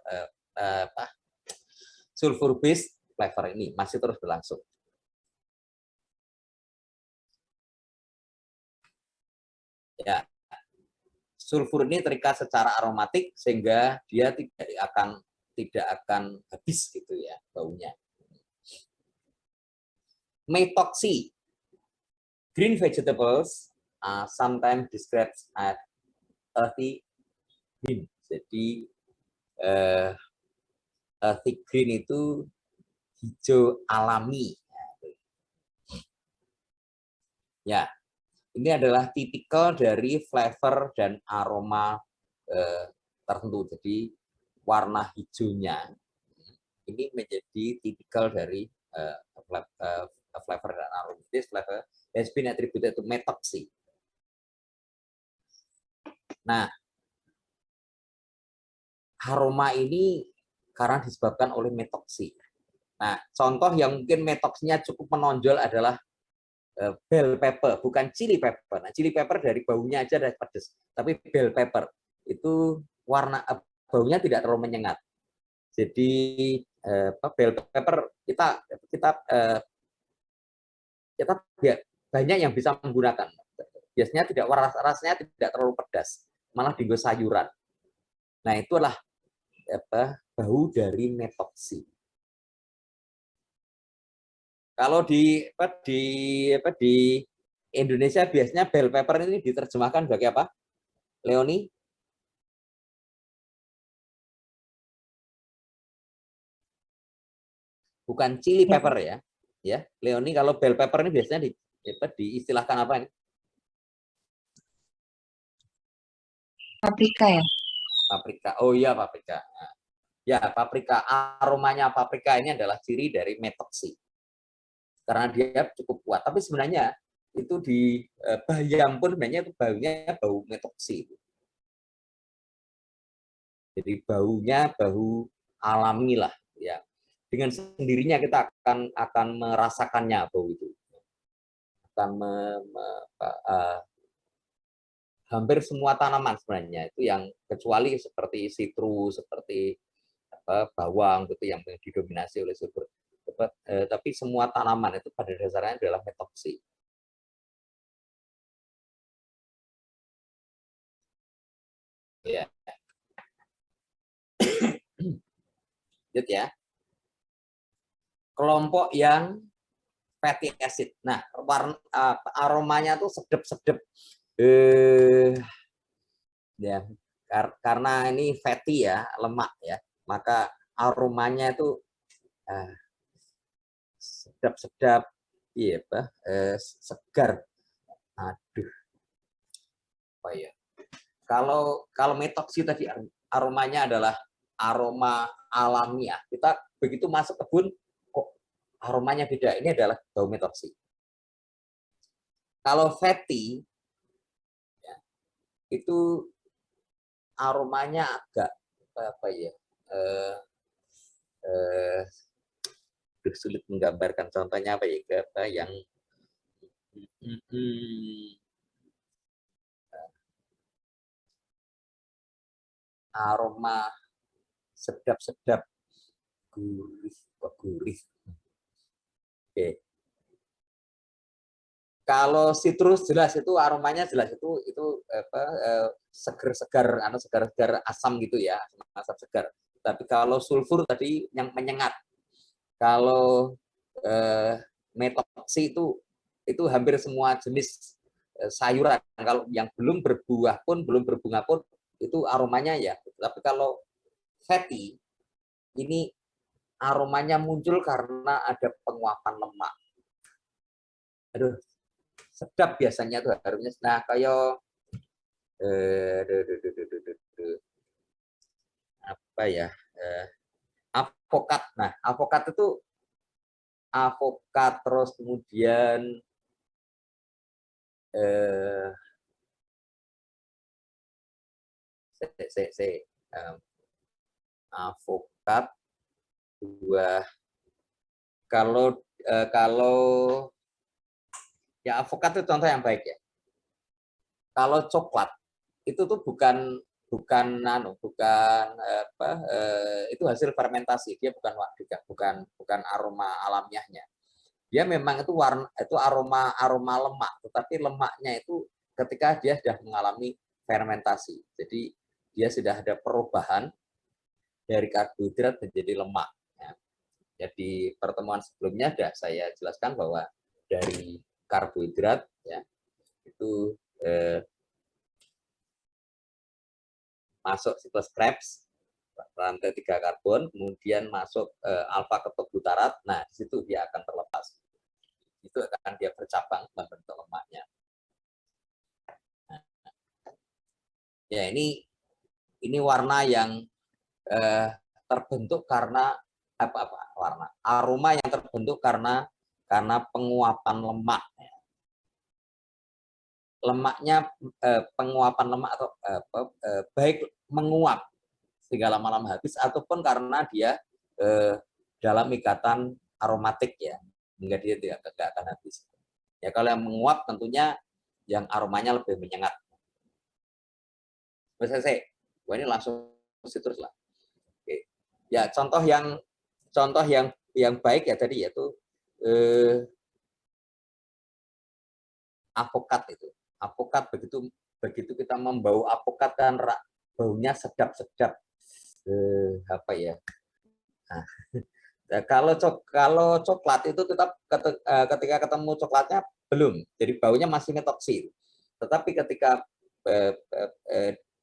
sulfur base flavor ini masih terus berlangsung. Ya, sulfur ini terikat secara aromatik sehingga dia tidak akan habis gitu ya baunya. Metoxy. Green vegetables are sometimes described as earthy green. Jadi earthy green itu hijau alami. Ya, ini adalah tipikal dari flavor dan aroma tertentu. Jadi warna hijaunya ini menjadi tipikal dari flavor dan aroma. This flavor has been attributed to metoxy. Nah, aroma ini karena disebabkan oleh metoxy. Nah, contoh yang mungkin metoxinya cukup menonjol adalah bell pepper, bukan chili pepper. Nah, chili pepper dari baunya aja udah pedas, tapi bell pepper itu warna baunya tidak terlalu menyengat. Jadi bell pepper kita banyak yang bisa menggunakan. Biasanya tidak rasanya tidak terlalu pedas, malah digo sayuran. Nah, itulah bau dari metoxy. Kalau di Indonesia biasanya bell pepper ini diterjemahkan sebagai apa? Leoni? Bukan chili pepper ya. Ya, Leoni kalau bell pepper ini biasanya diistilahkan apa ini? Paprika ya? Paprika. Oh iya, paprika. Ya, paprika. Aromanya paprika ini adalah ciri dari metoxy. Karena dia cukup kuat. Tapi sebenarnya itu di bayam pun sebenarnya itu baunya bau metoxy. Jadi baunya bau alami lah, ya. Dengan sendirinya kita akan merasakannya bau itu. Akan hampir semua tanaman sebenarnya itu yang kecuali seperti sitrus, seperti bawang gitu yang didominasi oleh sulfur. Tapi semua tanaman itu pada dasarnya adalah metoxy. Ya. Lihat ya. Kelompok yang fatty acid. Nah, aromanya tuh sedep-sedep. Ya, karena ini fatty ya, lemak ya, maka aromanya itu sedap-sedap, iya, segar. Aduh, apa ya? Kalau metoxy tadi aromanya adalah aroma alamiah. Kita begitu masuk kebun, kok aromanya beda. Ini adalah bau metoxy. Kalau fatty, ya, itu aromanya agak apa ya? Sulit menggambarkan contohnya apa ya? Yang aroma sedap-sedap, gurih. Oke. Kalau sitrus jelas itu aromanya jelas itu segar-segar, segar-segar asam gitu ya, asam segar. Tapi kalau sulfur tadi yang menyengat. Kalau metoxy itu hampir semua jenis sayuran. Kalau yang belum berbuah pun, belum berbunga pun itu aromanya ya. Tapi kalau fatty, ini aromanya muncul karena ada penguapan lemak. Aduh, sedap biasanya tuh harumnya. Nah, kayak apa ya? Avokat. Nah, avokat itu avokat terus kemudian avokat buah. Kalau ya avokat itu contoh yang baik ya. Kalau coklat itu tuh bukan itu hasil fermentasi, dia bukan aroma alamiahnya. Dia memang itu aroma lemak, tetapi lemaknya itu ketika dia sudah mengalami fermentasi. Jadi dia sudah ada perubahan dari karbohidrat menjadi lemak. Jadi pertemuan sebelumnya sudah saya jelaskan bahwa dari karbohidrat ya itu masuk siklus Krebs rantai 3 karbon, kemudian masuk alfa ketobutarat. Nah, di situ dia akan terlepas. Itu akan dia bercabang membentuk lemaknya. Nah, ya ini warna yang terbentuk karena warna aroma yang terbentuk karena penguapan lemak. Lemaknya penguapan lemak atau baik menguap sehingga lama-lama habis ataupun karena dia dalam ikatan aromatik ya hingga dia tidak akan habis. Ya kalau yang menguap tentunya yang aromanya lebih menyengat. Selesai. Wah ini langsung sitrus lah. Oke. Ya contoh yang baik ya tadi yaitu avokat itu. Avokat begitu kita membau avokat kan baunya sedap-sedap. Apa ya? Nah, kalau coklat itu tetap ketika ketemu coklatnya belum, jadi baunya masih metoksi. Tetapi ketika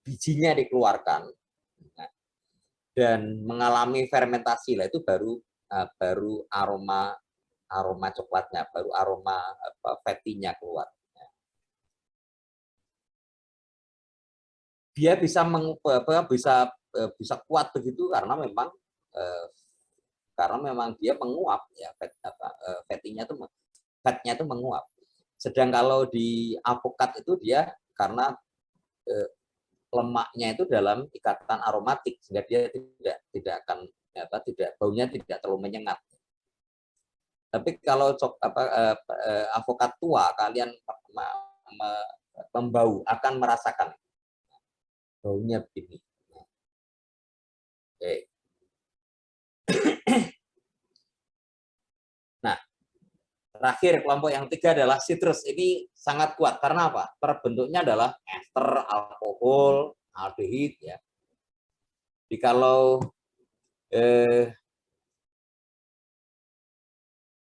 bijinya dikeluarkan dan mengalami fermentasi lah itu baru aroma coklatnya, baru aroma fatty-nya keluar. Dia bisa bisa kuat begitu karena memang dia menguap ya fatnya itu menguap. Sedang kalau di avokat itu dia karena lemaknya itu dalam ikatan aromatik sehingga dia tidak akan baunya tidak terlalu menyengat. Tapi kalau avokat tua kalian membau akan merasakan baunya begini. Oke. Nah, terakhir kelompok yang 3 adalah sitrus. Ini sangat kuat karena apa? Terbentuknya adalah ester, alkohol, aldehid ya. Jadi kalau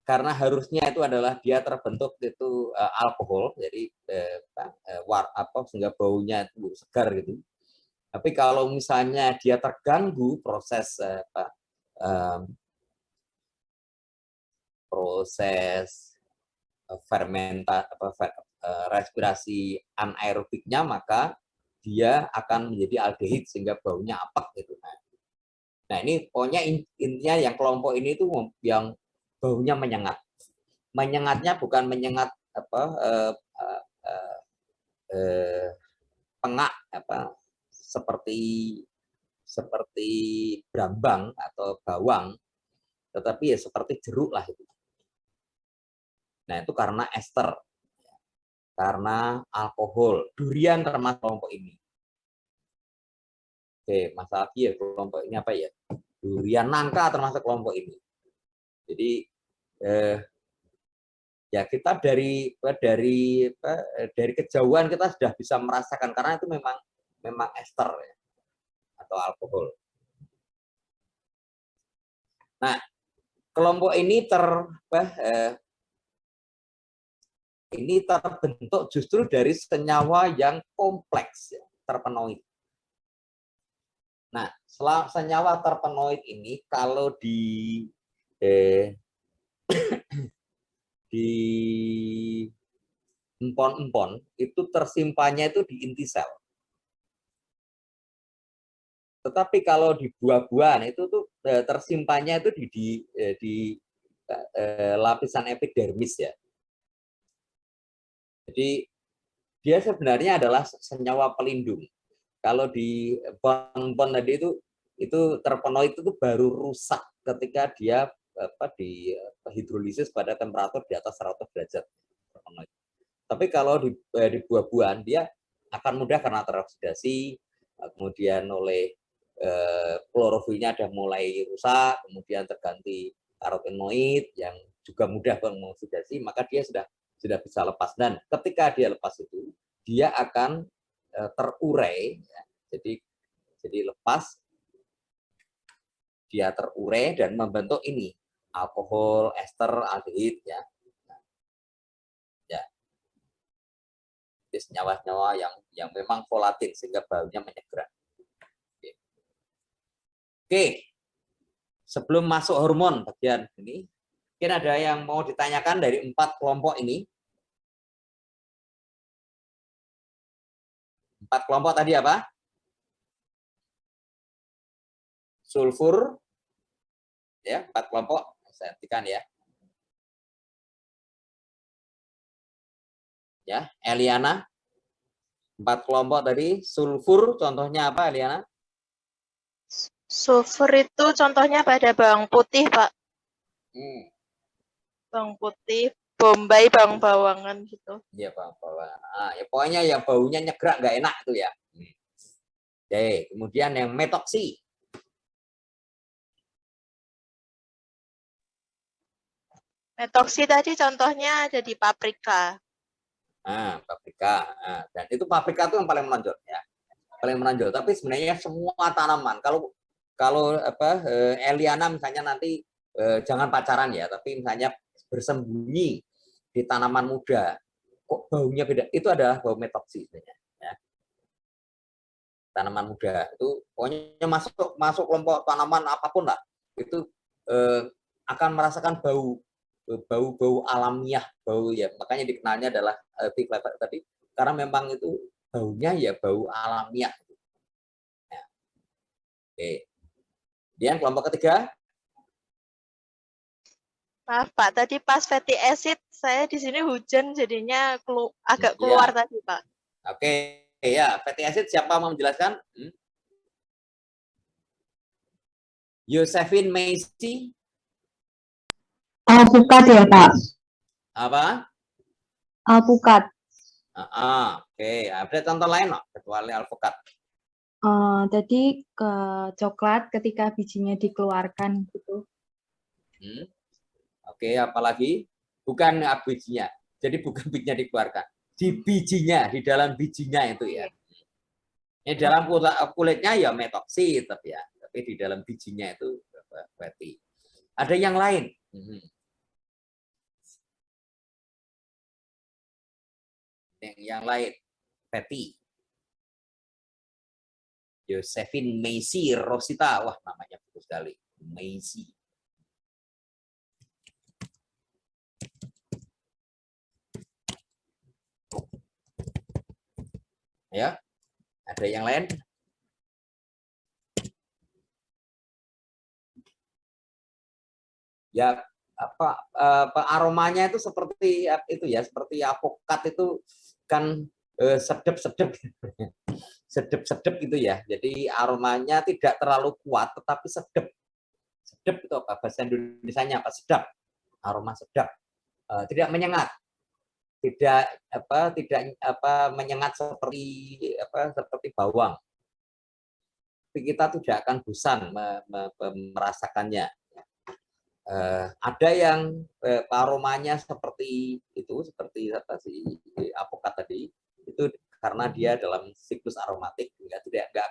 karena harusnya itu adalah dia terbentuk itu alkohol, jadi sehingga baunya itu segar gitu. Tapi kalau misalnya dia terganggu proses respirasi anaerobiknya, maka dia akan menjadi aldehid sehingga baunya apek gitu. Nah ini pokoknya intinya yang kelompok ini itu yang baunya menyengat. Menyengatnya bukan menyengat pengak seperti brambang atau bawang, tetapi ya seperti jeruk lah itu. Nah itu karena ester, karena alkohol, durian termasuk kelompok ini. Oke, masalah ya kelompok ini apa ya? Durian nangka termasuk kelompok ini. Jadi ya kita dari kejauhan kita sudah bisa merasakan karena itu memang ester ya, atau alkohol. Nah, kelompok ini terbentuk justru dari senyawa yang kompleks ya, terpenuhi. Nah, senyawa terpenoid ini kalau di empon-empon itu tersimpannya itu di inti sel. Tetapi kalau di buah-buahan itu tuh tersimpannya itu di lapisan epidermis ya. Jadi dia sebenarnya adalah senyawa pelindung. Kalau di empon tadi itu terpenoid itu baru rusak ketika dia di hidrolisis pada temperatur di atas 100 derajat. Tapi kalau di buah-buahan dia akan mudah karena teroksidasi, kemudian oleh klorofilnya ada mulai rusak, kemudian terganti karotenoid yang juga mudah mengoksidasi, maka dia sudah bisa lepas. Dan ketika dia lepas itu, dia akan terurai, ya. Jadi lepas, dia terurai dan membentuk ini alkohol, ester, aldehid, ya. Senyawa-senyawa yang memang volatil sehingga baunya menyegeran. Oke. Sebelum masuk hormon bagian ini, mungkin ada yang mau ditanyakan dari 4 kelompok ini. 4 kelompok tadi apa? Sulfur, ya, 4 kelompok. Saya artikan ya. Ya, Eliana. 4 kelompok tadi, sulfur contohnya apa, Eliana? Sulfur itu contohnya pada bawang putih, Pak. Bawang putih, bombay, bawang bawangan gitu. Iya, bawang bawangan. Ya pokoknya yang baunya nyegrak nggak enak itu ya. Oke, kemudian yang metoksi. Metoksi tadi contohnya ada di paprika. Paprika. Dan itu paprika itu yang paling menonjol ya. Paling menonjol. Tapi sebenarnya semua tanaman kalau Eliana misalnya nanti jangan pacaran ya, tapi misalnya bersembunyi di tanaman muda, kok baunya beda? Itu adalah bau metoksi sebenarnya. Ya. Tanaman muda itu pokoknya masuk kelompok tanaman apapun lah, itu akan merasakan bau alamiah, bau ya, makanya dikenalnya adalah pink flavor tadi karena memang itu baunya ya bau alamiah. Ya. Oke. Kemudian kelompok ketiga. Maaf Pak, tadi pas fatty acid saya di sini hujan jadinya agak keluar ya. tadi Pak. Oke, ya, fatty acid siapa mau menjelaskan? Josephine Macy. Alpukat ya, Pak? Apa? Alpukat. Oke. Ada contoh lain loh, kecuali alpukat? Tadi ke coklat ketika bijinya dikeluarkan gitu. Oke, apalagi? Bukan bijinya. Jadi bukan bijinya dikeluarkan. Di bijinya, di dalam bijinya itu ya. Ini dalam kulitnya ya metoksi tapi ya. Tapi di dalam bijinya itu fatty. Ada yang lain? Yang lain, fatty. Josephine Macy Rosita, wah namanya bagus sekali, Macy. Ya, ada yang lain? Ya, aromanya itu seperti itu ya, seperti apokat itu kan sedep-sedep gitu ya. Jadi aromanya tidak terlalu kuat tetapi sedep. Sedep itu apa bahasa Indonesianya apa? Sedap. Aroma sedap. Tidak menyengat. Tidak menyengat seperti bawang. Tapi kita tidak akan bosan merasakannya. Ada yang aromanya seperti itu, seperti apokat tadi, itu karena dia dalam siklus aromatik nggak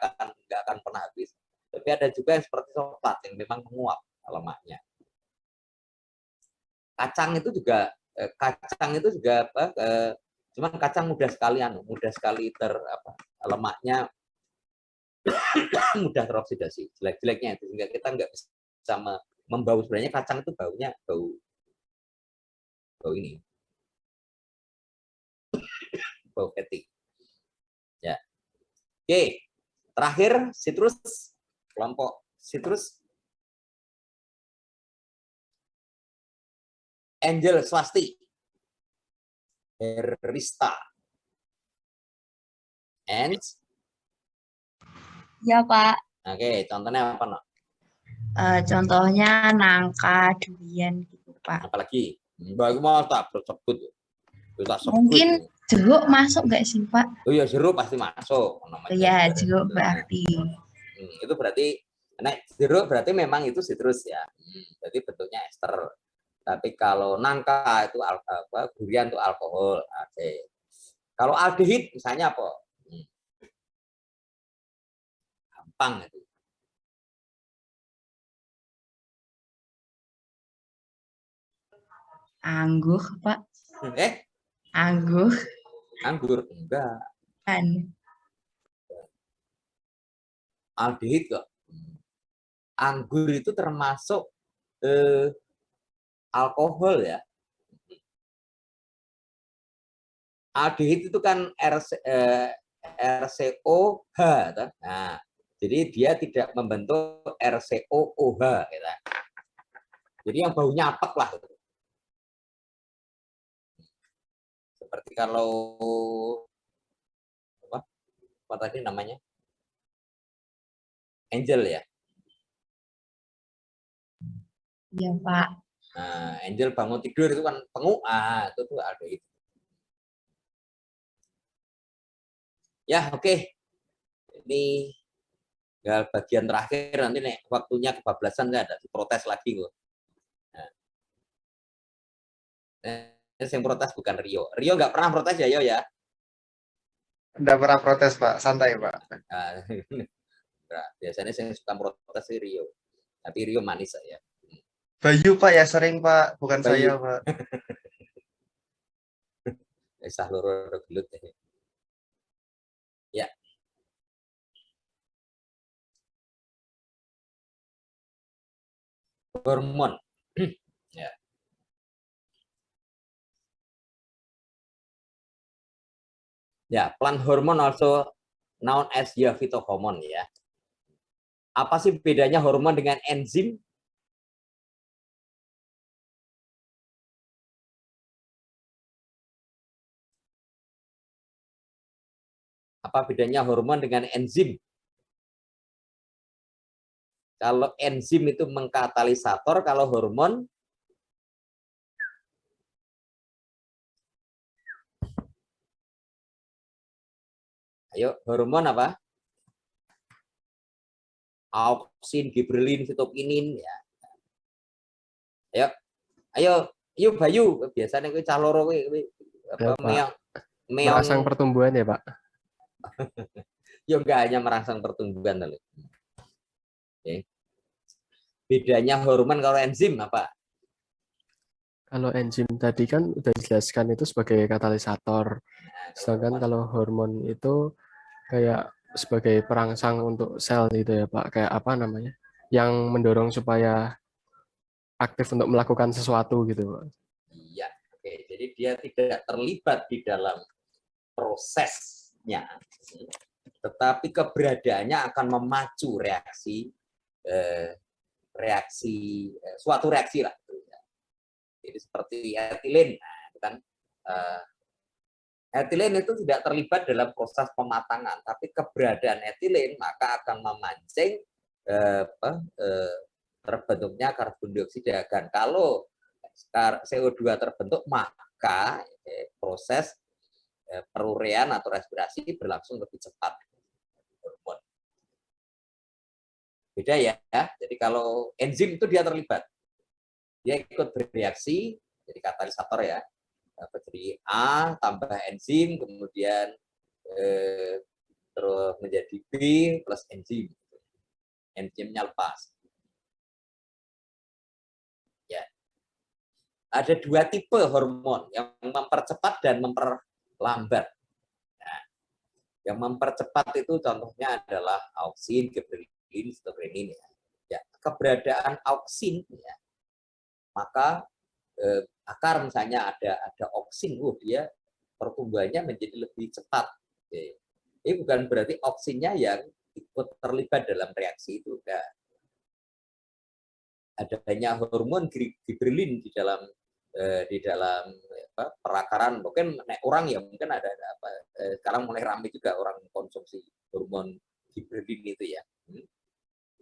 akan pernah habis. Tapi ada juga yang seperti coklat yang memang menguap lemaknya. Kacang itu juga cuman kacang mudah sekali lemaknya mudah teroksidasi. Jelek-jeleknya itu sehingga kita nggak bisa membau. Sebenarnya kacang itu baunya bau ini, bau fatty. Ya. Oke, terakhir sitrus, kelompok sitrus. Angel Swasti, Herista, and Ya, Pak. oke, contohnya apa, no? Contohnya nangka, durian gitu, Pak. Apalagi? Bagi mau tak sebut, tak sebut. Mungkin jeruk masuk nggak sih, Pak? Oh iya, jeruk pasti masuk. Iya, jeruk berarti. Itu berarti, nah jeruk berarti memang itu sitrus ya. Jadi bentuknya ester. Tapi kalau nangka itu durian itu alkohol. Oke. Kalau aldehid misalnya apa? Gampang itu. Anggur, Pak. Anggur. Anggur enggak. Kan. Aldehid kok. Anggur itu termasuk alkohol ya. Aldehid itu kan RCOH. Nah, jadi dia tidak membentuk RCOOH. Gitu. Jadi yang baunya apek lah. Gitu. Seperti kalau apa tadi namanya? Angel ya. Iya, Pak. Nah, Angel bangun tidur itu kan itu tuh aldehid. Ya, oke. Ini ya, bagian terakhir nanti nih waktunya kebablasan nggak ada diprotes lagi kok. Nah, yang protes bukan Rio. Rio nggak pernah protes ya, Yo ya? Nggak pernah protes, Pak. Santai, Pak. Nah, biasanya saya suka protes si Rio. Tapi Rio manis saya. Bayu, Pak, ya sering, Pak. Bukan Bayu. saya, Pak. Esah loro gelut ya. Hormon. Ya. Ya, plant hormone also known as phytohormone ya. Apa sih bedanya hormon dengan enzim? Apa bedanya hormon dengan enzim? Kalau enzim itu mengkatalisator, kalau hormon ayo, hormon apa? Auksin, giberelin, sitokinin ya. Ayo Bayu, biasanya kowe cah loro kowe apa merangsang pertumbuhan ya, Pak. Ya enggak hanya merangsang pertumbuhan loh. Oke. Bedanya hormon kalau enzim apa? Kalau enzim tadi kan udah dijelaskan itu sebagai katalisator. Sedangkan kalau hormon itu kayak sebagai perangsang untuk sel gitu ya, Pak. Kayak apa namanya? Yang mendorong supaya aktif untuk melakukan sesuatu gitu, Pak. Iya, oke. Jadi dia tidak terlibat di dalam prosesnya, tetapi keberadaannya akan memacu suatu reaksi lah. Jadi seperti etilen, nah, itu kan etilen itu tidak terlibat dalam proses pematangan, tapi keberadaan etilen maka akan memancing terbentuknya karbon dioksida. Dan kalau CO2 terbentuk, maka proses perurean atau respirasi berlangsung lebih cepat. Hormon. Beda ya. Jadi kalau enzim itu dia terlibat. Dia ikut bereaksi, jadi katalisator ya. Jadi A tambah enzim, kemudian terus menjadi B plus enzim. Enzimnya lepas. Ya. Ada dua tipe hormon yang mempercepat dan memperlambat. Nah, Yang mempercepat itu contohnya adalah auksin, gibberellin, sitokinin ya. Ya, keberadaan auksin ya, maka akar misalnya ada auksin, dia pertumbuhannya menjadi lebih cepat. Oke. Ini bukan berarti auksinnya yang ikut terlibat dalam reaksi itu. Nah, adanya hormon gibberellin di dalam perakaran, mungkin orang ya mungkin ada apa, sekarang mulai ramai juga orang konsumsi hormon gibberellin itu ya,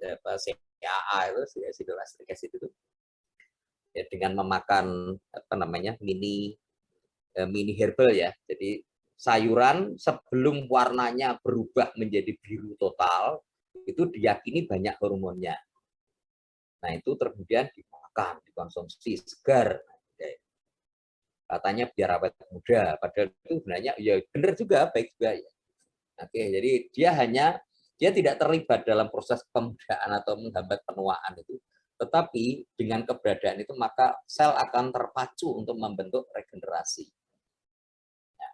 CAA itu sidoastrik acid itu ya, dengan memakan apa namanya mini herbal ya. Jadi sayuran sebelum warnanya berubah menjadi biru total itu diyakini banyak hormonnya. Nah itu kemudian dimakan, dikonsumsi segar. Katanya biar awet muda, padahal itu sebenarnya ya benar juga, baik juga ya. Oke, jadi dia tidak terlibat dalam proses pemudaan atau menghambat penuaan itu, tetapi dengan keberadaan itu maka sel akan terpacu untuk membentuk regenerasi. Nah,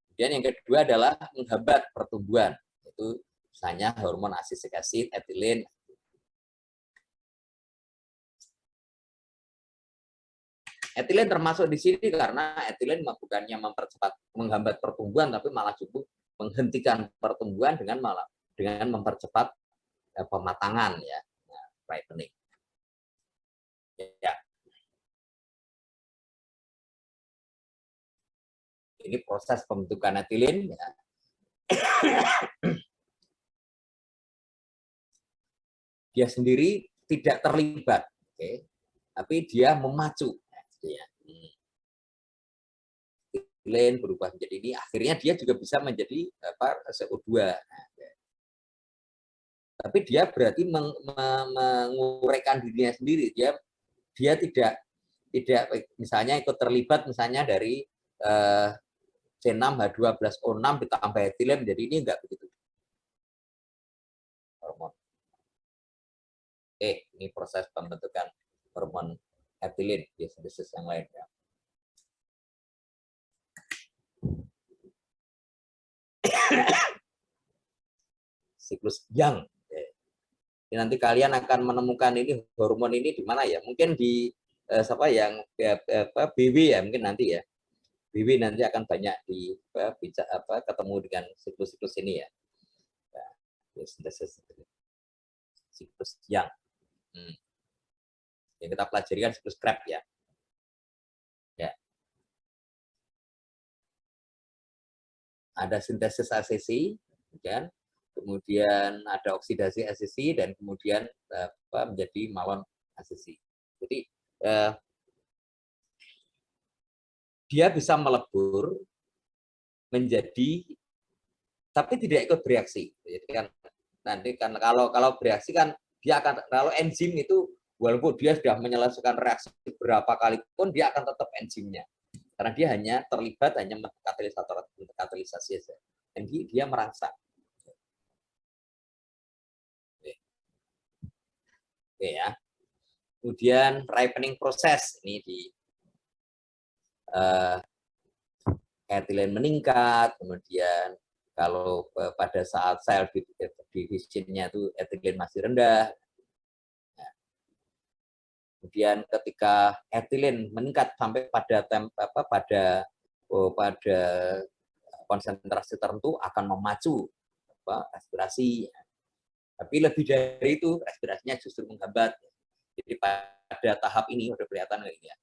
kemudian yang kedua adalah menghambat pertumbuhan, itu misalnya hormon asistik asid, etilen. Etilen termasuk di sini karena etilen bukannya mempercepat, menghambat pertumbuhan, tapi malah cukup menghentikan pertumbuhan dengan mempercepat pematangan ya, ripening. Ya. Ini proses pembentukan etilen ya. Dia sendiri tidak terlibat, oke, tapi dia memacu. Ya. Etilen berubah menjadi ini, akhirnya dia juga bisa menjadi CO2. Tapi dia berarti menguraikan dirinya sendiri. Dia tidak misalnya ikut terlibat misalnya dari C6H12O6 ditambah etilen, jadi ini enggak begitu. Hormon. Ini proses pembentukan hormon etilen di sintesis yang lain ya. Siklus Yang. Ini nanti kalian akan menemukan ini hormon ini di mana ya? Mungkin di BW ya, mungkin nanti ya. BW nanti akan banyak ketemu dengan siklus-siklus ini ya. Siklus Yang. Yang kita pelajari kan siklus Krebs ya. Ada sintesis ACC, kan? Kemudian ada oksidasi ACC, dan kemudian menjadi malon ACC. Jadi dia bisa melebur menjadi, tapi tidak ikut bereaksi. Jadi kan nanti kan kalau bereaksi kan dia akan, kalau enzim itu walaupun dia sudah menyelesaikan reaksi berapa kali pun dia akan tetap enzimnya. Karena dia hanya terlibat katalisasi saja. Dan dia merangsang. Oke ya. Kemudian ripening proses ini di etilen meningkat, kemudian kalau pada saat sel divisionnya itu etilen masih rendah. Kemudian ketika etilen meningkat sampai pada konsentrasi tertentu akan memacu respirasi. Tapi lebih dari itu respirasinya justru menghambat. Jadi pada tahap ini udah kelihatan kayak gini ya.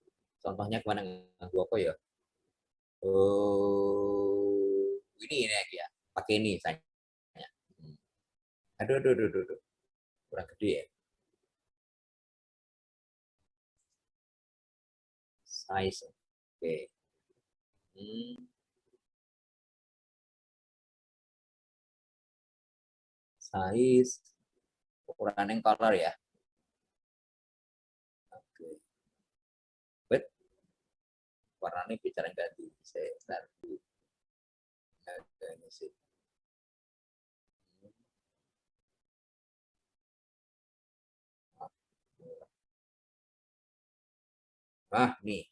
Contohnya kemana apa ya? Ini ya, pakai ini saya. Aduh, kurang gede ya. Size, oke. Size, ukuran color ya. Oke. Wait, warnanya bicara ganti. Saya ganti. Ini sih. Nah, nih.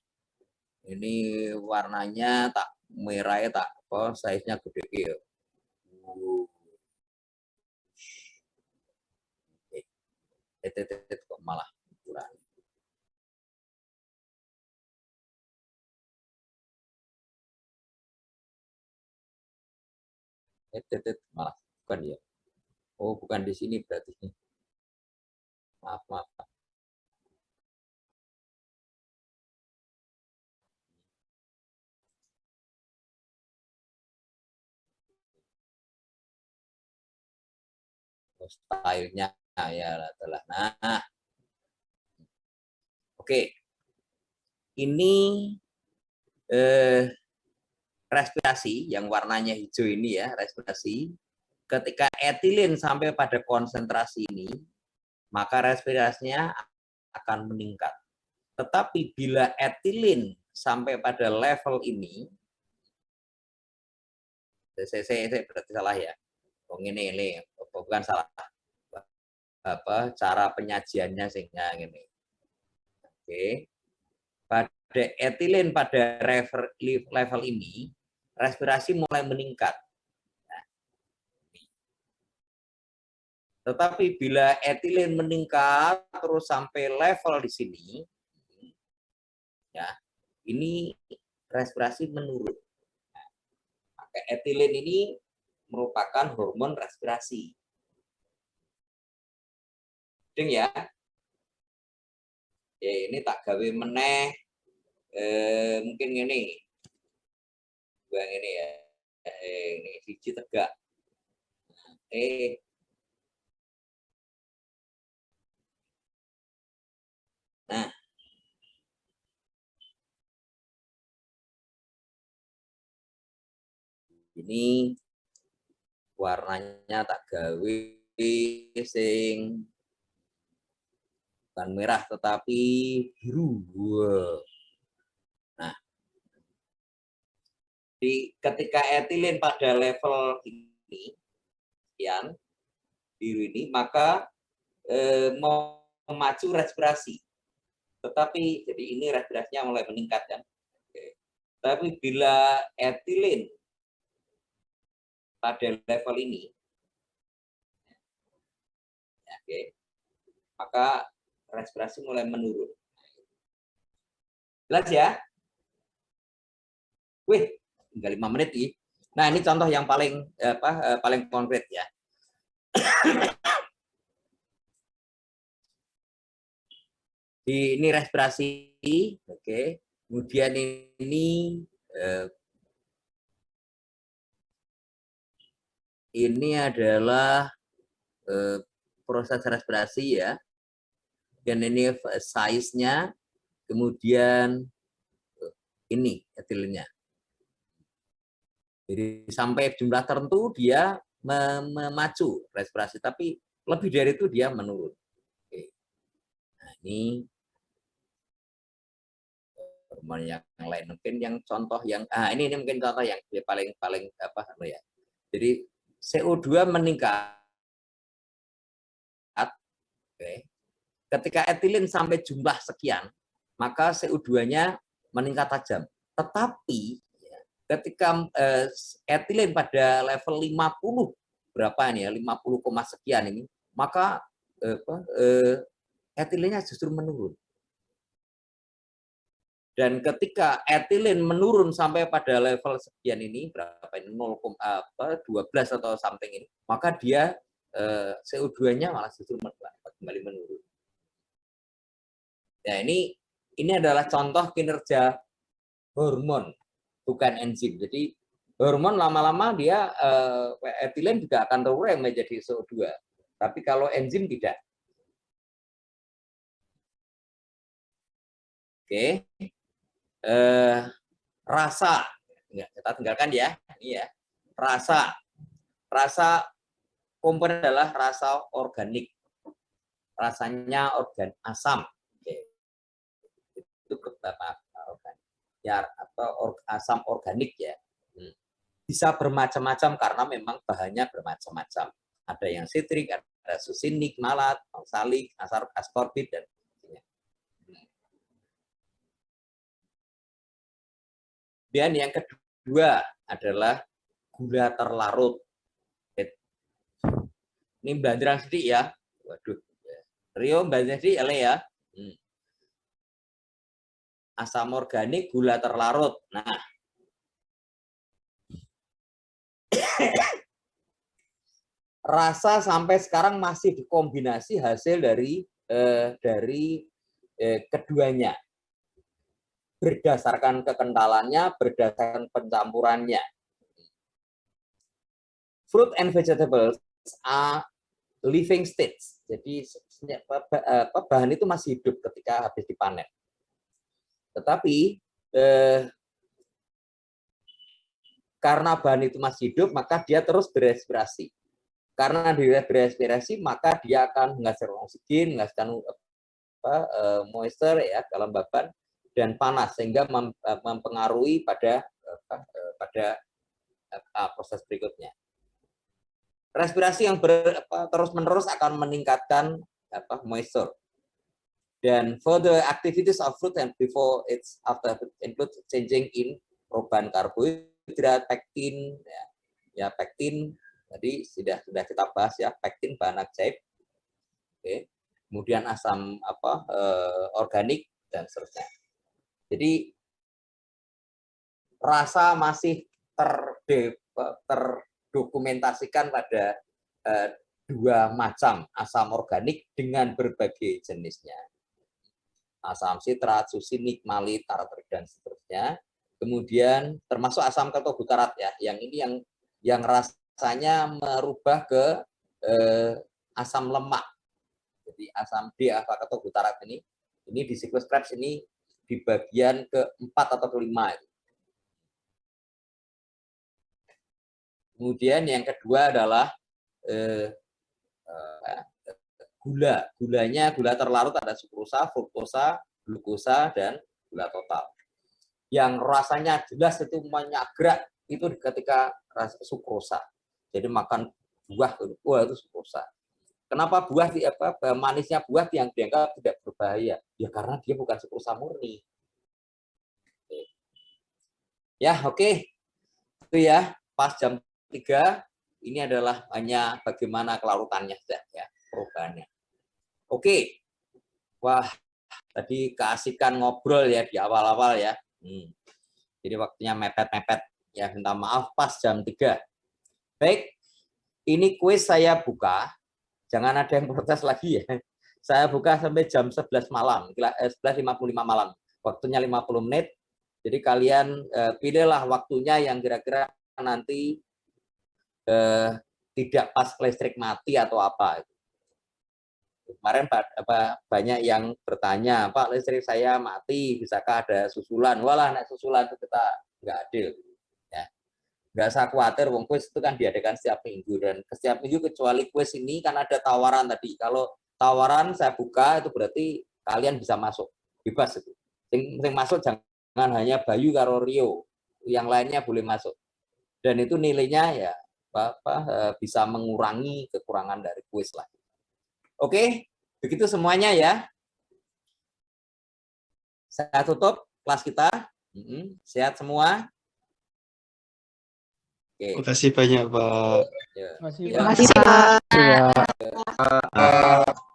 Ini warnanya tak merahnya tak size-nya gede ya. Kok malah kurang. Malah bukan ya. Oh, bukan di sini berarti. Maaf, maaf. Stylenya ya adalah. Nah, oke. Ini respirasi yang warnanya hijau ini ya, respirasi. Ketika etilen sampai pada konsentrasi ini, maka respirasinya akan meningkat. Tetapi bila etilen sampai pada level ini, saya berarti salah ya. Oh, ini bukan salah. Cara penyajiannya sehingga ini. Oke. Pada etilen pada level ini, respirasi mulai meningkat. Nah, tetapi bila etilen meningkat terus sampai level di sini, ya, ini respirasi menurun. Nah, maka etilen ini merupakan hormon respirasi. Ding ya. Ya, ini tak gawe meneh. Mungkin ini. Yang ini ya. Ini siji tegak. Nah. Ini warnanya tak gawe sing bukan merah tetapi biru. Nah, ketika etilen pada level ini, sekian biru ini, maka memacu respirasi. Tetapi jadi ini respirasinya mulai meningkat kan. Oke. Tapi bila etilen pada level ini, oke, maka respirasi mulai menurun. Jelas ya? Wih, tinggal 5 menit nih. Nah, ini contoh yang paling paling konkret ya. Ini respirasi, oke. Kemudian ini adalah proses respirasi ya. Dan ini size-nya, kemudian ini etilennya. Jadi sampai jumlah tertentu dia memacu respirasi, tapi lebih dari itu dia menurun. Oke. Nah, ini hormon yang lain mungkin yang contoh yang ini mungkin contoh yang paling ya. Jadi CO2 meningkat. Oke. Ketika etilen sampai jumlah sekian, maka CO2-nya meningkat tajam. Tetapi ketika etilen pada level 50 berapa ini ya, 50, sekian ini, maka etilennya justru menurun. Dan ketika etilen menurun sampai pada level sekian ini, berapa ini 0,12 atau something ini, maka dia CO2-nya malah justru kembali menurun. Ya, ini adalah contoh kinerja hormon, bukan enzim. Jadi hormon lama-lama dia etilen juga akan terurai menjadi CO2. Tapi kalau enzim tidak. Oke. Rasa. Kita tinggalkan ya. Ini ya. Rasa komponen adalah rasa organik. Rasanya asam. Itu organik ya, atau asam organik ya. Bisa bermacam-macam karena memang bahannya bermacam-macam. Ada yang sitrik, ada susinik, malat, oksalik, askorbit dan sebagainya. Dan yang kedua adalah gula terlarut. Ini banderan sedikit ya. Waduh. Rio banderan sedikit ya. Asam organik, gula terlarut. Nah, rasa sampai sekarang masih dikombinasi hasil dari keduanya. Berdasarkan kekentalannya, berdasarkan pencampurannya. Fruit and vegetables are living states. Jadi bahan itu masih hidup ketika habis dipanen. Tetapi karena bahan itu masih hidup, maka dia terus berespirasi. Karena dia berespirasi, maka dia akan menghasilkan oksigen, menghasilkan moisture ya, kelembaban dan panas, sehingga mempengaruhi pada proses berikutnya. Respirasi yang terus-menerus akan meningkatkan moisture. Dan for the activities of fruit and before it's after include changing in perubahan karbohidrat, pektin, ya pektin tadi sudah kita bahas ya, pektin bahan ajaib. Oke. Kemudian asam organik dan seterusnya. Jadi rasa masih terdokumentasikan pada dua macam asam organik dengan berbagai jenisnya. Asam sitrat, susinik, malit, tartrik, dan seterusnya. Kemudian termasuk asam ketobutarat ya, yang ini yang rasanya merubah ke asam lemak. Jadi asam D-alfa ketobutarat ini di siklus Krebs ini di bagian ke-4 atau ke-5. Kemudian yang kedua adalah gula. Gulanya gula terlarut ada sukrosa, fruktosa, glukosa, dan gula total. Yang rasanya jelas itu menyagrak itu ketika rasa sukrosa. Jadi makan buah itu sukrosa. Kenapa buah manisnya buah yang dianggap tidak berbahaya? Ya karena dia bukan sukrosa murni. Ya, oke. Itu ya, pas jam 3 ini adalah hanya bagaimana kelarutannya saja ya, perubahannya. Oke. Wah, tadi keasikan ngobrol ya di awal-awal ya. Jadi waktunya mepet-mepet ya, minta maaf pas jam 3. Baik. Ini kuis saya buka. Jangan ada yang protes lagi ya. Saya buka sampai jam 11 malam, 11.55 malam. Waktunya 50 menit. Jadi kalian pilihlah waktunya yang kira-kira nanti tidak pas listrik mati atau apa. Kemarin banyak yang bertanya, Pak listrik saya mati, bisakah ada susulan? Walah, nek susulan itu kita nggak adil. Ya. Nggak usah khawatir, wong kuis itu kan diadakan setiap minggu, dan setiap minggu kecuali kuis ini kan ada tawaran tadi. Kalau tawaran saya buka itu berarti kalian bisa masuk, bebas itu. Yang masuk jangan hanya Bayu karo Rio, yang lainnya boleh masuk. Dan itu nilainya ya bisa mengurangi kekurangan dari kuis lah. Oke, begitu semuanya ya. Saya tutup kelas kita. Sehat semua. Terima kasih banyak, Pak. Ya. Terima kasih, Pak. Coba.